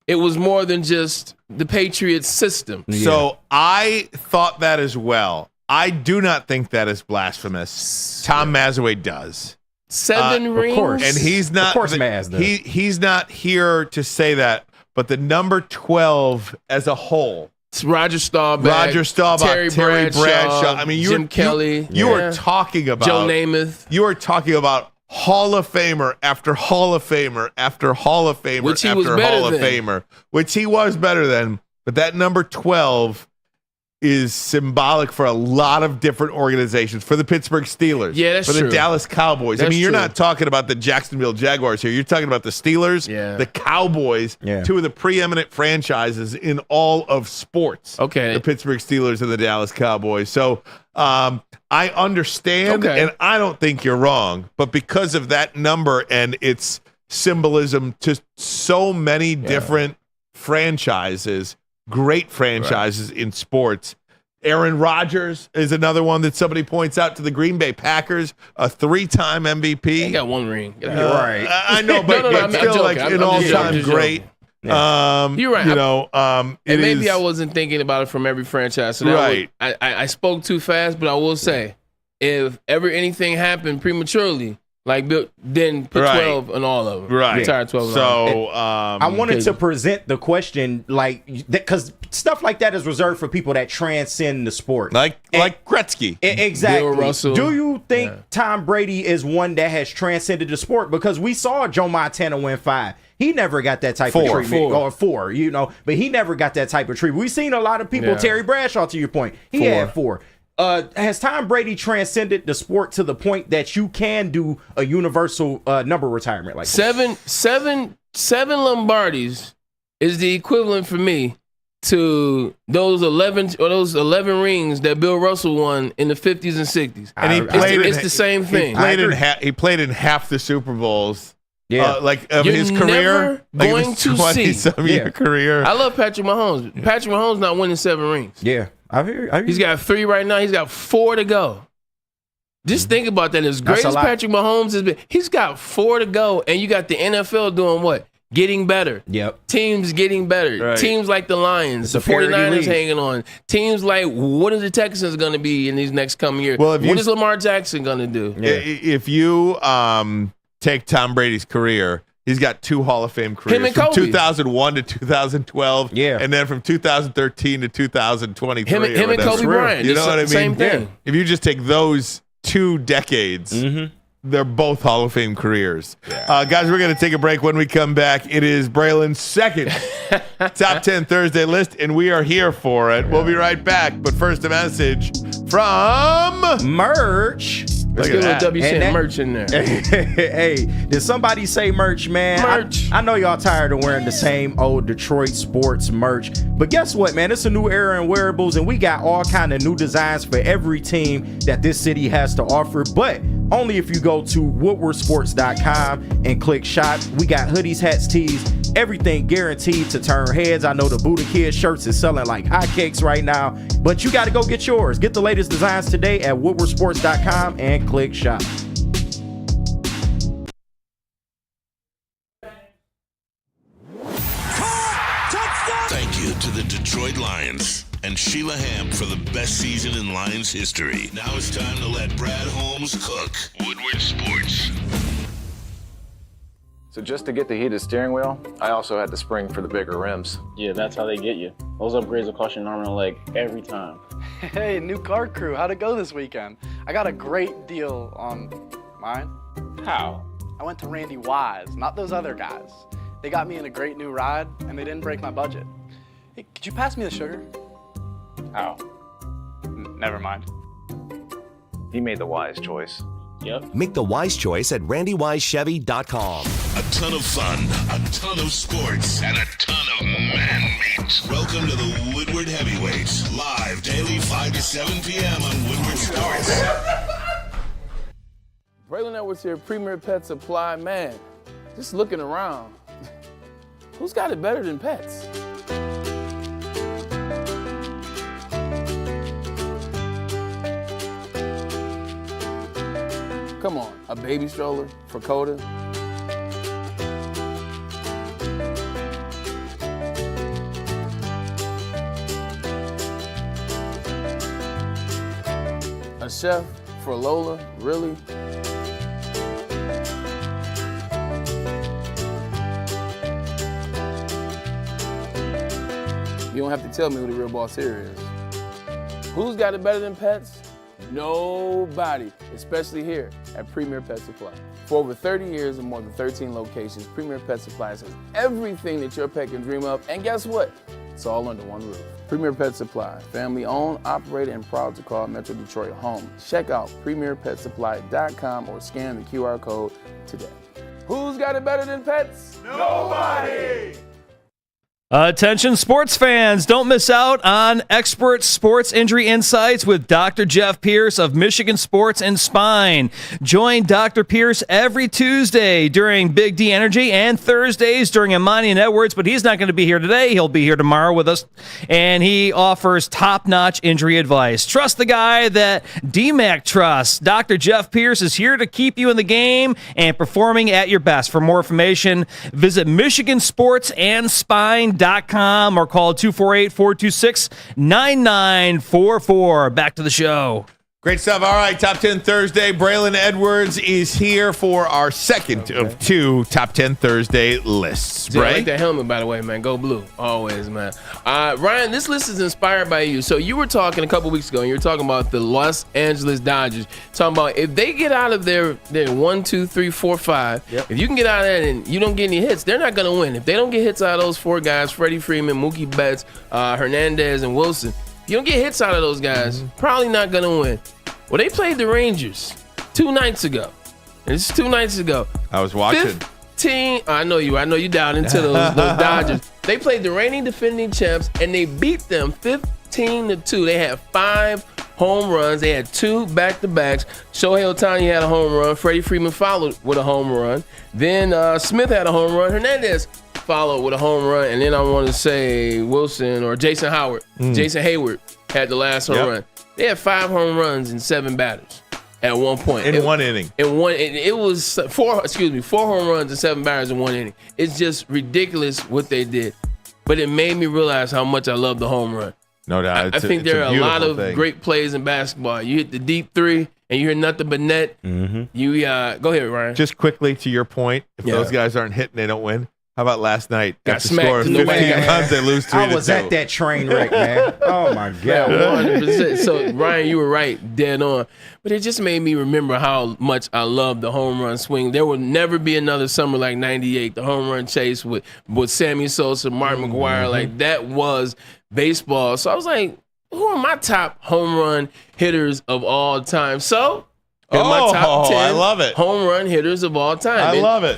it was more than just the Patriots system. Yeah. So I thought that as well. I do not think that is blasphemous. Tom Mazaway does. 7 rings? Of course. And he's not, of course Maz does. He's not here to say that, but the number 12 as a whole. It's Roger Staubach, Terry Bradshaw. I mean, Jim Kelly. You are talking about Joe Namath. You are talking about Hall of Famer after Hall of Famer after Hall of Famer which he after was better Hall of than. Famer, which he was better than. but that number 12 is symbolic for a lot of different organizations. For the Pittsburgh Steelers, Yeah, that's for the true. Dallas Cowboys. I That's mean, you're true. not talking about the Jacksonville Jaguars here. You're talking about the Steelers, the Cowboys, two of the preeminent franchises in all of sports. Okay. The Pittsburgh Steelers and the Dallas Cowboys. So I understand, and I don't think you're wrong, but because of that number and its symbolism to so many different franchises, great franchises in sports. Aaron Rodgers is another one that somebody points out to the Green Bay Packers, a 3-time MVP. He got one ring. Right. I know, but, No, but still I'm like joking. an I'm just all-time joking. great. You're right. And And maybe I wasn't thinking about it from every franchise. So that Right. I spoke too fast, but I will say, if ever anything happened prematurely, like Bill, then put 12 on all of them. Right. Retire 12 on So all of them. I wanted to present the question like because stuff like that is reserved for people that transcend the sport, like Gretzky. Exactly. Bill Russell. Do you think Tom Brady is one that has transcended the sport? Because we saw Joe Montana win 5. He never got that type of treatment. Or 4, but he never got that type of treatment. We've seen a lot of people. Terry Bradshaw, to your point, he had 4. Has Tom Brady transcended the sport to the point that you can do a universal number retirement like this? Seven Lombardis is the equivalent for me to those 11 rings that Bill Russell won in the 50s and 60s. And he played it's the same thing. He played in half the Super Bowls. Yeah, of You're his career, never going to see. 20-some-year career. I love Patrick Mahomes. Patrick Mahomes not winning 7 rings. Yeah, I hear. He's got 3 right now. He's got 4 to go. Just think about that. As great That's a as lot. Patrick Mahomes has been, he's got 4 to go, and you got the NFL doing what? Getting better. Yep. Teams getting better. Right. Teams like the Lions, It's the a parity 49ers league. hanging on. Teams like, what are the Texans going to be in these next coming years? Well, if you- What is Lamar Jackson going to do? If you take Tom Brady's career, he's got 2 Hall of Fame careers Him and from Kobe. 2001 to 2012, Yeah. and then from 2013 to 2023. Him or and whatever. Kobe Bryant. You know what I mean? Same thing. If you just take those 2 decades, they're both Hall of Fame careers. Guys, we're going to take a break. When we come back, it is Braylon's second Top 10 Thursday list, and we are here for it. We'll be right back. But first, a message from Merch. Let's Look get a at little that. WC merch in there. Hey, did somebody say merch, man? Merch. I know y'all tired of wearing the same old Detroit sports merch, but guess what, man? It's a new era in wearables, and we got all kind of new designs for every team that this city has to offer, but only if you go to woodwardsports.com and click shop. We got hoodies, hats, tees, everything guaranteed to turn heads. I know the Buddha Kid shirts is selling like hotcakes right now, but you got to go get yours. Get the latest designs today at woodwardsports.com and click shop. Thank you to the Detroit Lions and Sheila Ham for the best season in Lions history. Now it's time to let Brad Holmes cook. Woodward Sports. So just to get the heated steering wheel, I also had the spring for the bigger rims. Yeah, that's how they get you. Those upgrades will cost you an arm and a leg every time. Hey, new car crew, how'd it go this weekend? I got a great deal on mine. How? I went to Randy Wise, not those other guys. They got me in a great new ride, and they didn't break my budget. Hey, could you pass me the sugar? How? Never mind. He made the wise choice. Yep. Make the wise choice at randywisechevy.com. A ton of fun, a ton of sports, and a ton of man meat. Welcome to the Woodward Heavyweights, live daily 5 to 7 p.m. on Woodward Sports. Braylon Edwards here, Premier Pet Supply. Man, just looking around, who's got it better than pets? Come on, a baby stroller for Coda. A chef for Lola, really? You don't have to tell me who the real boss here is. Who's got it better than pets? Nobody, especially here at Premier Pet Supply. For over 30 years and more than 13 locations, Premier Pet Supply has everything that your pet can dream of. And guess what? It's all under one roof. Premier Pet Supply, family owned, operated, and proud to call Metro Detroit home. Check out premierpetsupply.com or scan the QR code today. Who's got it better than pets? Nobody! Attention sports fans, don't miss out on expert sports injury insights with Dr. Jeff Pierce of Michigan Sports and Spine. Join Dr. Pierce every Tuesday during Big D Energy and Thursdays during Ermanni and Edwards, but he's not going to be here today. He'll be here tomorrow with us, and he offers top-notch injury advice. Trust the guy that DMAC trusts. Dr. Jeff Pierce is here to keep you in the game and performing at your best. For more information, visit MichiganSportsAndSpine.com or call 248-426-9944. Back to the show. Great stuff. All right, Top 10 Thursday. Braylon Edwards is here for our second of two Top 10 Thursday lists. Yeah, I Bray? like that helmet, by the way, man. Go blue. Always, man. Ryan, this list is inspired by you. So you were talking a couple weeks ago, and you were talking about the Los Angeles Dodgers. Talking about if they get out of their 1, 2, 3, 4, 5, if you can get out of that and you don't get any hits, they're not going to win. If they don't get hits out of those four guys, Freddie Freeman, Mookie Betts, Hernandez, and Wilson, you don't get hits out of those guys, probably not going to win. Well, they played the Rangers 2 nights ago. It's 2 nights ago. I was watching. 15. I know you down into those Dodgers. They played the reigning defending champs, and they beat them 15-2. They had 5 home runs. They had 2 back-to-backs. Shohei Ohtani had a home run. Freddie Freeman followed with a home run. Then Smith had a home run. Hernandez followed with a home run. And then I want to say Wilson or Jason Howard. Jason Hayward had the last home run. They had 5 home runs and 7 batters at one point. In one inning. It was 4 home runs and 7 batters in 1 inning. It's just ridiculous what they did. But it made me realize how much I love the home run. No doubt. I think there are a lot of thing. great plays in basketball. You hit the deep 3 and you hear nothing but net. You go ahead, Ryan. Just quickly to your point, if those guys aren't hitting, they don't win. How about last night? Got After smacked scoring in the 15 way. runs, they lose 3-2. I was at that train wreck, man. Oh, my God. Yeah, 100%. So, Ryan, you were right, dead on. But it just made me remember how much I love the home run swing. There will never be another summer like 98, the home run chase with Sammy Sosa, Mark McGwire. Like, that was baseball. So I was like, who are my top home run hitters of all time? So, in my top 10 I love it. home run hitters of all time. I love it.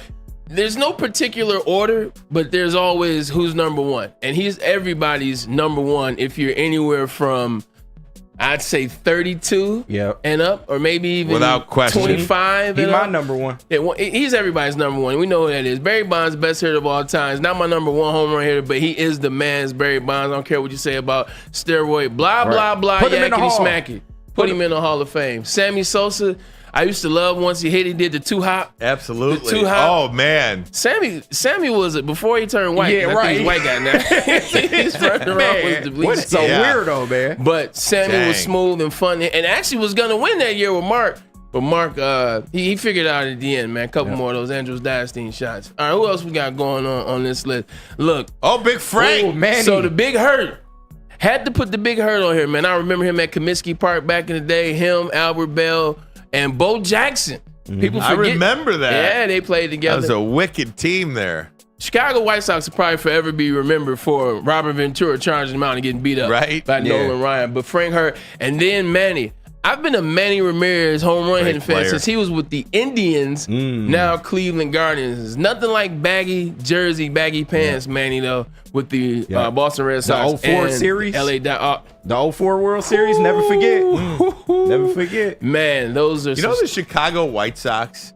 There's no particular order, but there's always who's number one. And he's everybody's number one if you're anywhere from, I'd say 32 and up, or maybe even without question 25. He's my number one. He's everybody's number one. We know who that is. Barry Bonds, best hitter of all time. He's not my number one home run hitter, but he is the man's Barry Bonds. I don't care what you say about steroid, blah, blah, blah, Put him in the yakety Hall. smacky. Put him in the Hall of Fame. Sammy Sosa, I used to love once he did the 2-hop. Absolutely. The 2-hop. Oh, man. Sammy was before he turned white. Yeah, I right. think he's a white guy now. He's running around with the bleach. What's so weirdo, man? But Sammy was smooth and fun, and actually was gonna win that year with Mark. But Mark, he figured it out at the end, man. A couple more of those Andrews Diastine shots. All right, who else we got going on this list? Look. Oh, Big Frank. Oh, Manny. So the Big Hurt. Had to put the Big Hurt on here, man. I remember him at Comiskey Park back in the day. Him, Albert Bell, and Bo Jackson. People forget. I remember that. Yeah, they played together. That was a wicked team there. Chicago White Sox will probably forever be remembered for Robert Ventura charging them out and getting beat up by Nolan Ryan. But Frank Hurt, and then Manny. I've been a Manny Ramirez home run hitting fan since he was with the Indians, now Cleveland Guardians. Nothing like baggy jersey, baggy pants, Manny, though, with the Boston Red Sox. The 04 and series? The 04 World Series, never forget. Never forget. Man, those are You know the Chicago White Sox,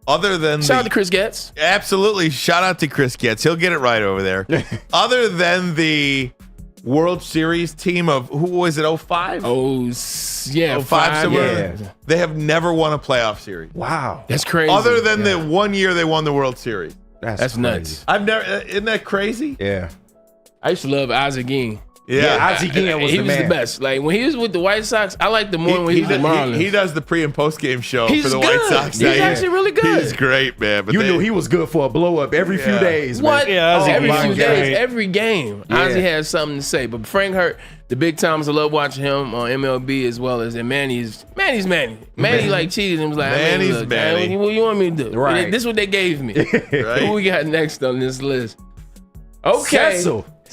other than Shout out to Chris Getz. Absolutely. Shout out to Chris Getz. He'll get it right over there. Other than the World Series team of, who was it, 05? Oh, yeah. 05 somewhere. Yeah. They have never won a playoff series. Wow. That's crazy. Other than the 1 year they won the World Series. That's nuts. I've never, isn't that crazy? Yeah. I used to love Isaac Dean. Ozzie Guillen was he the was man. the best. Like when he was with the White Sox, I liked the more when he was with the Marlins. He does the pre and post game show He's for the good. White Sox. He's actually really good. He's great, man. But You knew he was good for a blow up every few days, man. What? Yeah, every my few God. days, every game, Yeah. Ozzie has something to say. But Frank Hurt, the big times, I love watching him on MLB as well as and Manny's Manny. Manny like cheated him. Was like, Manny's look, Manny. man, what you want me to do? Right. This is what they gave me. Right. Who we got next on this list? Okay.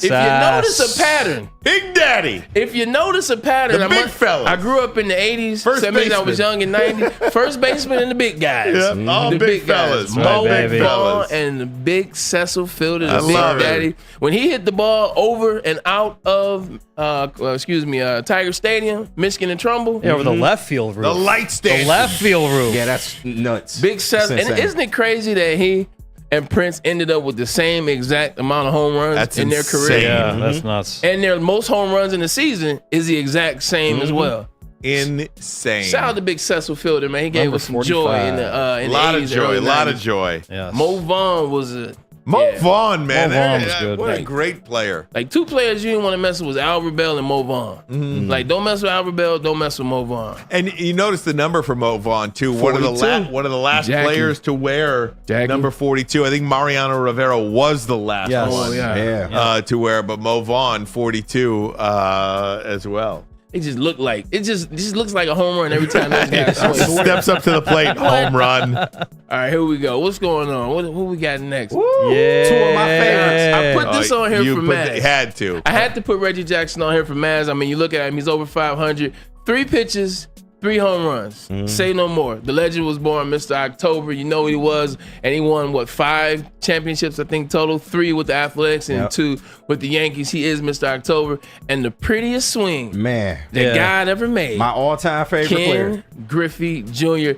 If you notice a pattern, Big Daddy. If you notice a pattern, The big fellas. I grew up in the 80s. First so that means I baseman. was young in 90s. First baseman and the big guys. Yep, all the big fellas. Mo Right, big Vaughn fellas. and the big Cecil Fielder, the I big love it. daddy. When he hit the ball over and out of, Tiger Stadium, Michigan and Trumbull. Yeah, over the left field roof. The light stand. The left field roof. Yeah, that's nuts. Big Cecil. That's And insane. isn't it crazy that he and Prince ended up with the same exact amount of home runs That's in their insane. career? Yeah, that's nuts. And their most home runs in the season is the exact same as well. Insane. Shout out to Big Cecil Fielder, man. He gave Number us some joy in 45. the in A lot the of 80s, joy. early A lot 90s. of joy. Yes. Mo Vaughn was a Mo Vaughn, man. Mo Vaughn was good. What a Like- great player. like two players you didn't want to mess with was Albert Bell and Mo Vaughn. Mm-hmm. Like don't mess with Albert Bell, don't mess with Mo Vaughn. And you notice the number for Mo Vaughn too. One of the 42. last Jackie. players to wear Jackie. number 42. I think Mariano Rivera was the last Yes. one Oh, yeah. to wear, but Mo Vaughn 42 as well. It just looked like it just looks like a home run every time those guys swing. Steps up to the plate, home run. All right, here we go. What's going on? What we got next? Yeah. Two of my favorites. I put this on here You for Maz. had to. I had to put Reggie Jackson on here for Maz. I mean, you look at him, he's over 500. 3 pitches, 3 home runs. Say no more. The legend was born Mr. October. You know what he was. And he won, 5 championships, I think, total. 3 with the Athletics and Yep. 2 with the Yankees. He is Mr. October. And the prettiest swing Man, that God ever made. my all-time favorite player. Ken Griffey Jr.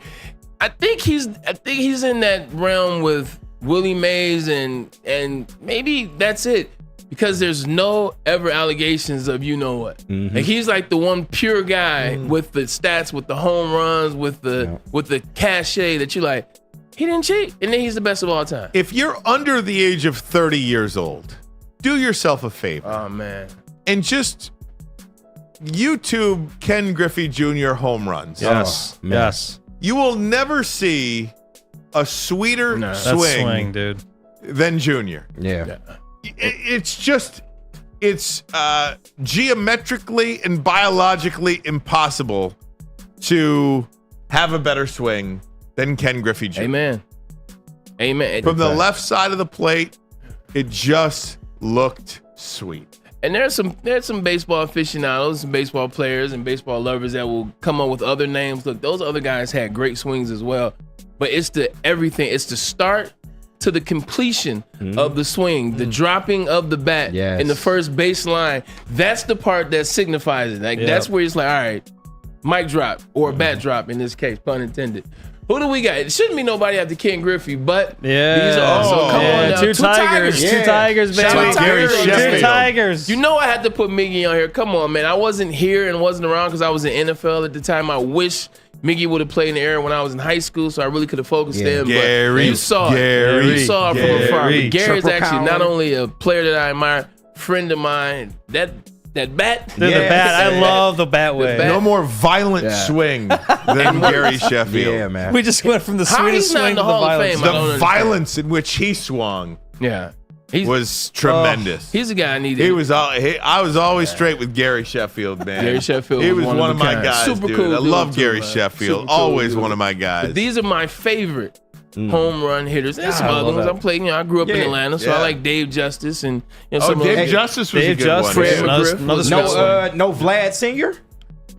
I think he's in that realm with Willie Mays and maybe that's it. Because there's no ever allegations of you know what. Like he's like the one pure guy with the stats, with the home runs, with the cachet that you like. He didn't cheat, and then he's the best of all time. If you're under the age of 30 years old, do yourself a favor Oh man, and just YouTube Ken Griffey Jr. home runs. Yes. Oh, man. Yes. You will never see a sweeter No. That swing, swing, dude. than Junior. Yeah. It's geometrically and biologically impossible to have a better swing than Ken Griffey Jr. amen. From the left side of the plate, it just looked sweet. And there's some baseball aficionados, some baseball players, and baseball lovers that will come up with other names. Look, those other guys had great swings as well, but it's the everything. It's the start to the completion of the swing, the dropping of the bat in the first baseline. That's the part that signifies it. Like that's where it's like, all right, mic drop or bat drop in this case, pun intended. Who do we got? It shouldn't be nobody after Ken Griffey, but these are also come on now. Two Tigers, Yeah. Two Tigers, baby. Shout out Gary Tigers. Sheffield. Two Tigers. You know I had to put Miggy on here. Come on, man. I wasn't here and wasn't around because I was in NFL at the time. I wish Miggy would have played in the era when I was in high school, so I really could have focused then. Gary, but you saw Gary, it. You saw it from afar. Gary. But Gary's Triple actually not collar. only a player that I admire, friend of mine. That bat. Dude, the bat. I love the bat way. bat. No more violent swing than Gary Sheffield. Yeah, man. We just went from the How sweetest he's not swing in to the the Hall of violence. Fame? I don't The understand. violence in which he swung Yeah. was tremendous. He's a guy I needed. I was always straight with Gary Sheffield, man. Gary Sheffield He was was one of my guys, Super dude. cool I dude, love too, Gary man. Sheffield. Super cool Always dude. one of my guys. But these are my favorite home run hitters. There's some I other love ones. that. I'm playing. I grew up in Yeah, Atlanta, so yeah. I like Dave Justice and Oh, some Dave of Justice was Dave a good Justice. one. Fred Another- McGriff. another was swing. No Vlad Senior?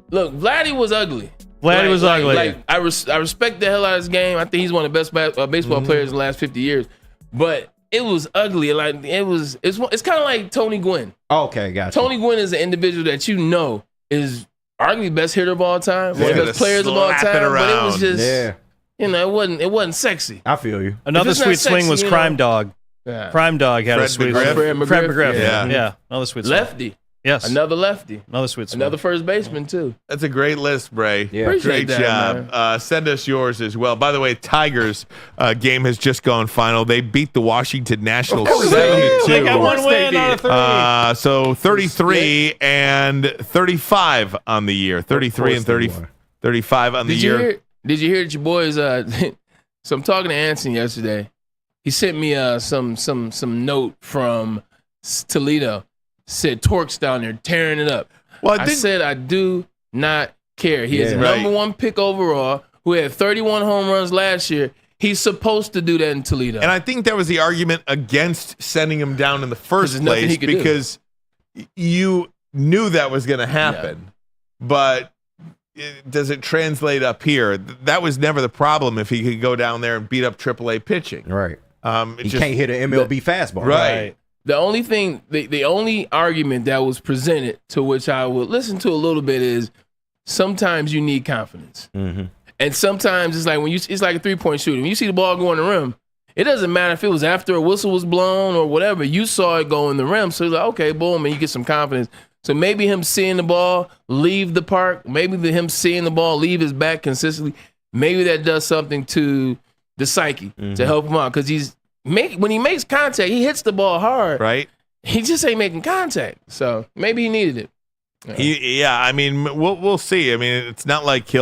Look, Vladdy was ugly. Vladdy was ugly. Like I respect the hell out of his game. I think he's one of the best baseball players in the last 50 years. But it was ugly. Like it's kind of like Tony Gwynn. Okay, gotcha. Tony Gwynn is an individual that you know is arguably the best hitter of all time, one of the best players of all slap it time. But it around. was just, Yeah, it wasn't sexy. I feel you. Another If it's not sweet swing sexy, was you Crime know. Dog. Yeah. Crime Dog had Fred a sweet McGriff. swing. Fred McGriff. McGriff. Yeah. Another sweet swing. Lefty. Yes. Another lefty. Another sweet swing. Another first baseman too. That's a great list, Bray. Yeah. Appreciate Great that, job. Send us yours as well. By the way, Tigers game has just gone final. They beat the Washington Nationals They 72. got one win out of 3. So 33 and 35 on the year. 33 and 30, 35 on the year. Did you hear that your boys? So I'm talking to Anson yesterday. He sent me some note from Toledo. Said Torque's down there tearing it up. Well, I said I do not care. He is Yeah. a number one pick overall who had 31 home runs last year. He's supposed to do that in Toledo. And I think that was the argument against sending him down in the first place because you knew that was going to happen. Yeah. But does it translate up here? That was never the problem if he could go down there and beat up AAA pitching. Right. He can't hit an MLB fastball. Right. The only thing, the only argument that was presented to which I would listen to a little bit is sometimes you need confidence. Mm-hmm. And sometimes it's like it's like a 3-point shooter. When you see the ball go in the rim, it doesn't matter if it was after a whistle was blown or whatever. You saw it go in the rim. So it's like, okay, boom, and you get some confidence. So maybe him seeing the ball leave the park, maybe him seeing the ball leave his back consistently, maybe that does something to the psyche to help him out. Because when he makes contact, he hits the ball hard. Right. He just ain't making contact. So maybe he needed it. Yeah, I mean, we'll see. I mean, it's not like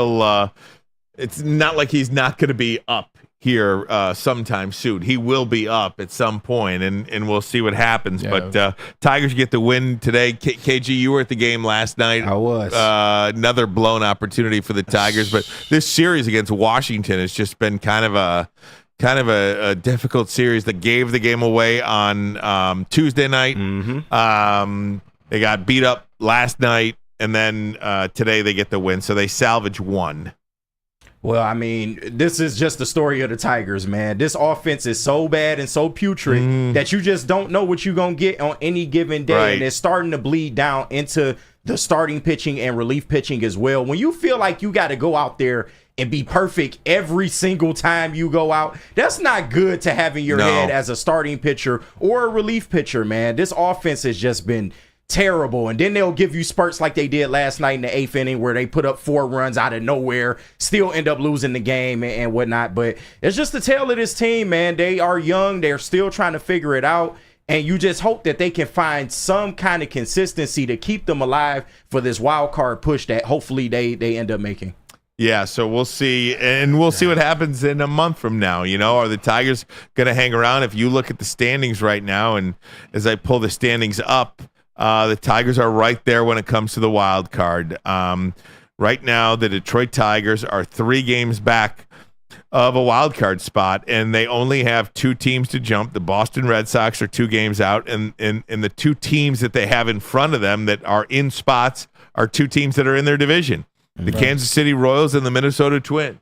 it's not like he's not going to be up here sometime soon. He will be up at some point, and we'll see what happens. Yeah. But Tigers get the win today. KG, you were at the game last night. I was. Another blown opportunity for the Tigers. But this series against Washington has just been kind of a difficult series that gave the game away on Tuesday night. Mm-hmm. They got beat up last night, and then today they get the win. So they salvage one. Well, I mean, this is just the story of the Tigers, man. This offense is so bad and so putrid that you just don't know what you're going to get on any given day. Right. And it's starting to bleed down into the starting pitching and relief pitching as well. When you feel like you got to go out there and be perfect every single time you go out, that's not good to have in your head as a starting pitcher or a relief pitcher, man. This offense has just been terrible. And then they'll give you spurts like they did last night in the 8th inning where they put up 4 runs out of nowhere, still end up losing the game and whatnot. But it's just the tale of this team, man. They are young. They're still trying to figure it out. And you just hope that they can find some kind of consistency to keep them alive for this wild card push that hopefully they end up making. Yeah, so we'll see, and we'll see what happens in a month from now. You know, are the Tigers going to hang around? If you look at the standings right now, and as I pull the standings up, the Tigers are right there when it comes to the wild card. Right now, the Detroit Tigers are 3 games back of a wild card spot, and they only have 2 teams to jump. The Boston Red Sox are 2 games out, and the 2 teams that they have in front of them that are in spots are 2 teams that are in their division. The Kansas City Royals and the Minnesota Twins.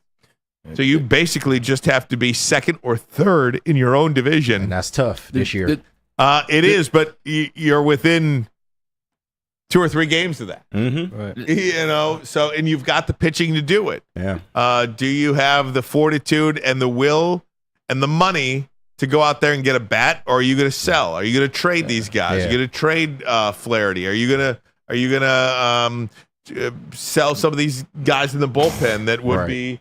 So you basically just have to be 2nd or 3rd in your own division. And that's tough this year. It is, but you're within 2 or 3 games of that. Mm-hmm. Right. You know, so, and you've got the pitching to do it. Yeah. Do you have the fortitude and the will and the money to go out there and get a bat, or are you going to sell? Are you going to trade these guys? Are you going to trade Flaherty? Are you going to sell some of these guys in the bullpen that would be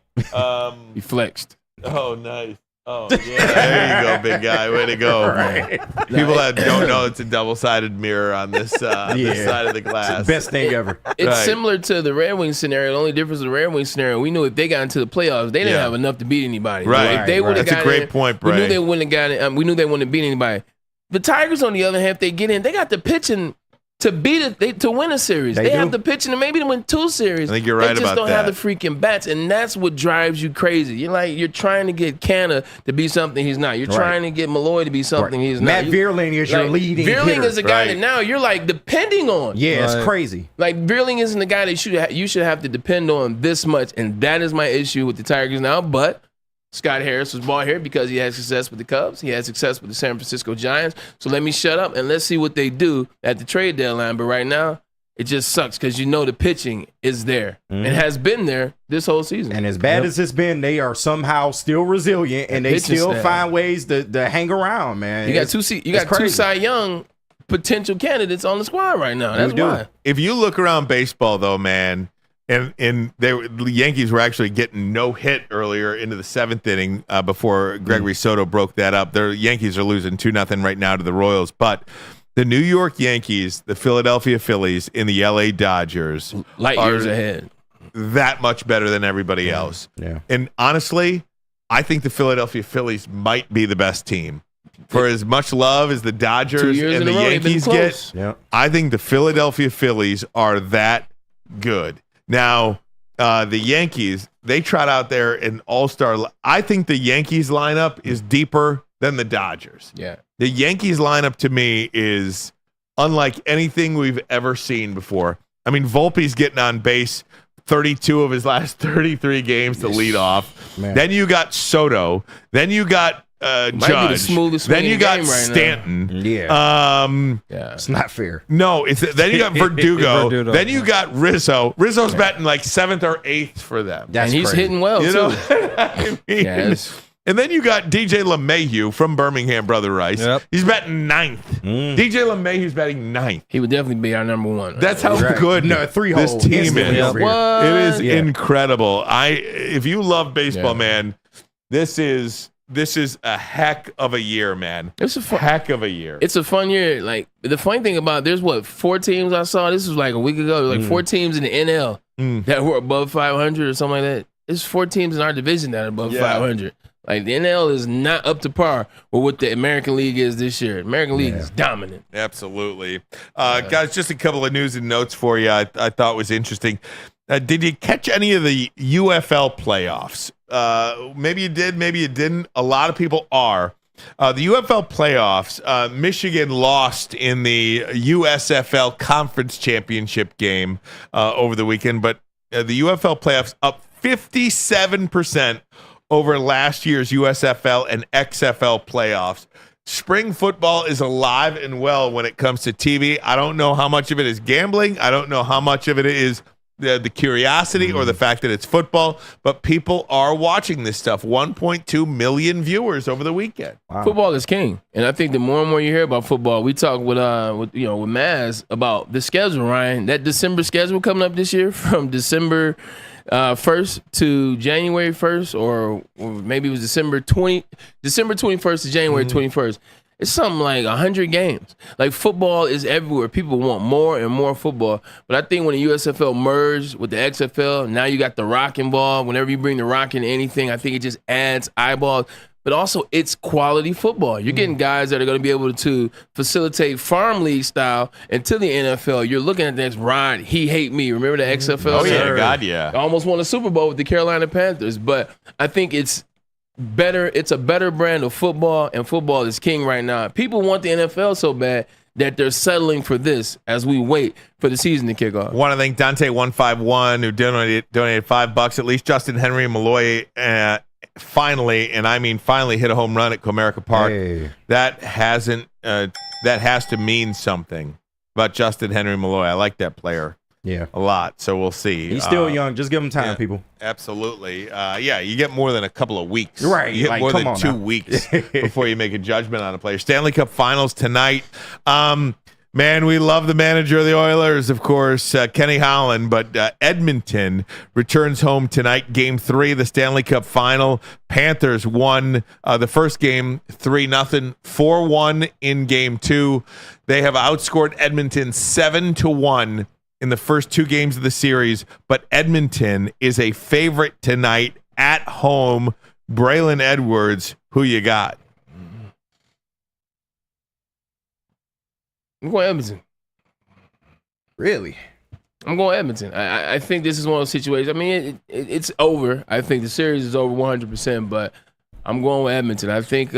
he flexed. Oh, nice. Oh, yeah. There you go, big guy. Way to go. Right. People that don't know it's a double-sided mirror on this, this side of the glass. It's the best thing ever. It's similar to the Red Wings scenario. The only difference with the Red Wings scenario, we knew if they got into the playoffs, they didn't have enough to beat anybody. Right. If they would have That's a great point, Bray. We knew they wouldn't have got it. We knew they wouldn't have beat anybody. The Tigers, on the other hand, if they get in, they got the pitching to beat it, to win a series. They have the pitching to maybe to win 2 series. I think you're right about that. They just don't have the freaking bats, and that's what drives you crazy. You're trying to get Canna to be something he's not. You're trying to get Malloy to be something he's not. Matt Vierling is your leading hitter. Vierling is a guy that now you're depending on. Yeah, it's crazy. Vierling isn't the guy that you should have to depend on this much, and that is my issue with the Tigers now. But Scott Harris was brought here because he had success with the Cubs. He had success with the San Francisco Giants. So let me shut up and let's see what they do at the trade deadline. But right now, it just sucks because the pitching is there. It has been there this whole season. And as bad as it's been, they are somehow still resilient, and they still find ways to hang around, man. You got 2 Cy Young potential candidates on the squad right now. That's why. If you look around baseball, though, man, And the Yankees were actually getting no hit earlier into the 7th inning before Gregory Soto broke that up. The Yankees are losing 2-0 right now to the Royals. But the New York Yankees, the Philadelphia Phillies, and the LA Dodgers light years ahead. That much better than everybody else. Yeah. And honestly, I think the Philadelphia Phillies might be the best team. For as much love as the Dodgers and the Yankees get, I think the Philadelphia Phillies are that good. Now, the Yankees, they trot out there an all-star. I think the Yankees lineup is deeper than the Dodgers. Yeah. The Yankees lineup to me is unlike anything we've ever seen before. I mean, Volpe's getting on base 32 of his last 33 games to lead off. Man. Then you got Soto. Then you got Judge. Then you got Stanton. Yeah. It's not fair. No, then you got Verdugo. Then you got Rizzo. Rizzo's batting like 7th or 8th for them. And he's hitting well, You too. know? I mean, and then you got DJ LeMahieu from Birmingham, Brother Rice. Yep. He's batting 9th. DJ LeMahieu's batting 9th. He would definitely be our number one. That's how good this team is. It is incredible. If you love baseball, man, this is a heck of a year, man. It's a heck of a year. It's a fun year. Like, the funny thing about there's 4 teams I saw. This was like a week ago. Like 4 teams in the NL that were above 500 or something like that. There's 4 teams in our division that are above 500. Like, the NL is not up to par with what the American League is this year. American League is dominant. Absolutely. Guys, just a couple of news and notes for you I thought was interesting. Did you catch any of the UFL playoffs? Maybe you did, maybe you didn't. A lot of people are. The UFL playoffs, Michigan lost in the USFL Conference Championship game over the weekend, but the UFL playoffs up 57% over last year's USFL and XFL playoffs. Spring football is alive and well when it comes to TV. I don't know how much of it is gambling. I don't know how much of it is the curiosity or the fact that it's football, but people are watching this stuff. 1.2 million viewers over the weekend. Wow. Football is king, and I think the more and more you hear about football, we talk with Maz about the schedule. Ryan, that December schedule coming up this year from December 1st to January 1st, or maybe it was December 21st to January 21st. It's something like 100 games. Like, football is everywhere. People want more and more football. But I think when the USFL merged with the XFL, now you got The Rock involved. Whenever you bring The Rock into anything, I think it just adds eyeballs. But also, it's quality football. You're getting guys that are going to be able to facilitate farm league style into the NFL. You're looking at the next Rod, He Hate Me. Remember the XFL? Oh, yeah. God, yeah. Almost won a Super Bowl with the Carolina Panthers. But I think it's a better brand of football, and football is king right now. People want the NFL so bad that they're settling for this as we wait for the season to kick off. Want to thank Dante151 who donated $5. At least Justin Henry Malloy finally, and I mean finally, hit a home run at Comerica Park. Hey. That has to mean something about Justin Henry Malloy. I like that player. Yeah, a lot. So we'll see. He's still young. Just give him time, people. Absolutely. You get more than a couple of weeks. Right. You get more than 2 weeks before you make a judgment on a player. Stanley Cup Finals tonight. Man, we love the manager of the Oilers, of course, Kenny Holland, but Edmonton returns home tonight, Game 3, the Stanley Cup Final. Panthers won the first game 3-0, 4-1 in Game 2. They have outscored Edmonton 7-1 in the first 2 games of the series, but Edmonton is a favorite tonight at home. Braylon Edwards, who you got? I'm going Edmonton. Really? I'm going Edmonton. I think this is one of those situations. I mean, it's over. I think the series is over 100%, but I'm going with Edmonton. I think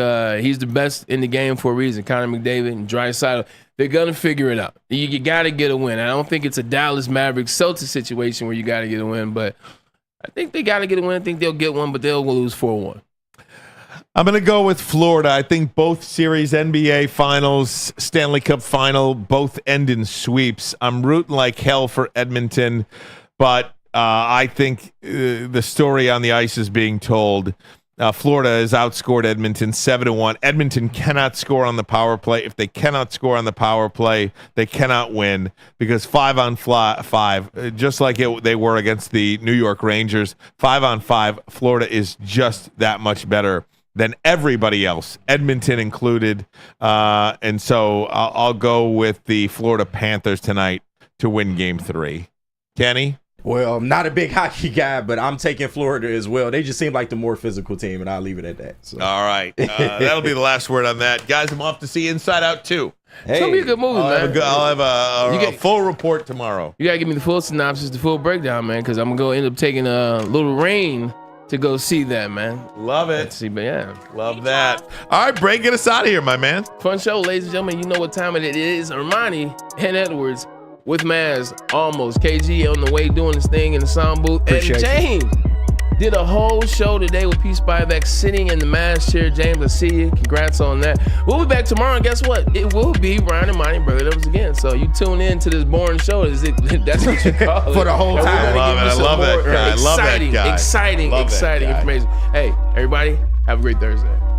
he's the best in the game for a reason. Connor McDavid and Draisaitl, they're going to figure it out. You got to get a win. I don't think it's a Dallas Mavericks Celtics situation where you got to get a win, but I think they got to get a win. I think they'll get one, but they'll lose 4-1. I'm going to go with Florida. I think both series, NBA Finals, Stanley Cup Final, both end in sweeps. I'm rooting like hell for Edmonton, but I think the story on the ice is being told. Florida has outscored Edmonton 7-1. Edmonton cannot score on the power play. If they cannot score on the power play, they cannot win because 5-on-5, just like they were against the New York Rangers, 5-on-5, Florida is just that much better than everybody else, Edmonton included. And so I'll go with the Florida Panthers tonight to win Game 3. Kenny? Well, I'm not a big hockey guy, but I'm taking Florida as well. They just seem like the more physical team, and I'll leave it at that. So. All right. That'll be the last word on that. Guys, I'm off to see Inside Out 2. It's gonna be a good movie, man. I'll have a full report tomorrow. You gotta give me the full synopsis, the full breakdown, man, because I'm gonna go end up taking a little rain to go see that, man. Love it. Let's see, but yeah. Love that. All right, Bray, get us out of here, my man. Fun show, ladies and gentlemen. You know what time it is. Ermanni and Edwards with Maz, almost. KG on the way doing his thing in the sound booth. Appreciate and James did a whole show today with P Spivak sitting in the Maz chair. James, I see you. Congrats on that. We'll be back tomorrow, and guess what? It will be Ryan and Monty Brother Levels again. So you tune in to this boring show. That's what you call it. For the whole time. I love that guy. Exciting information. Hey, everybody, have a great Thursday.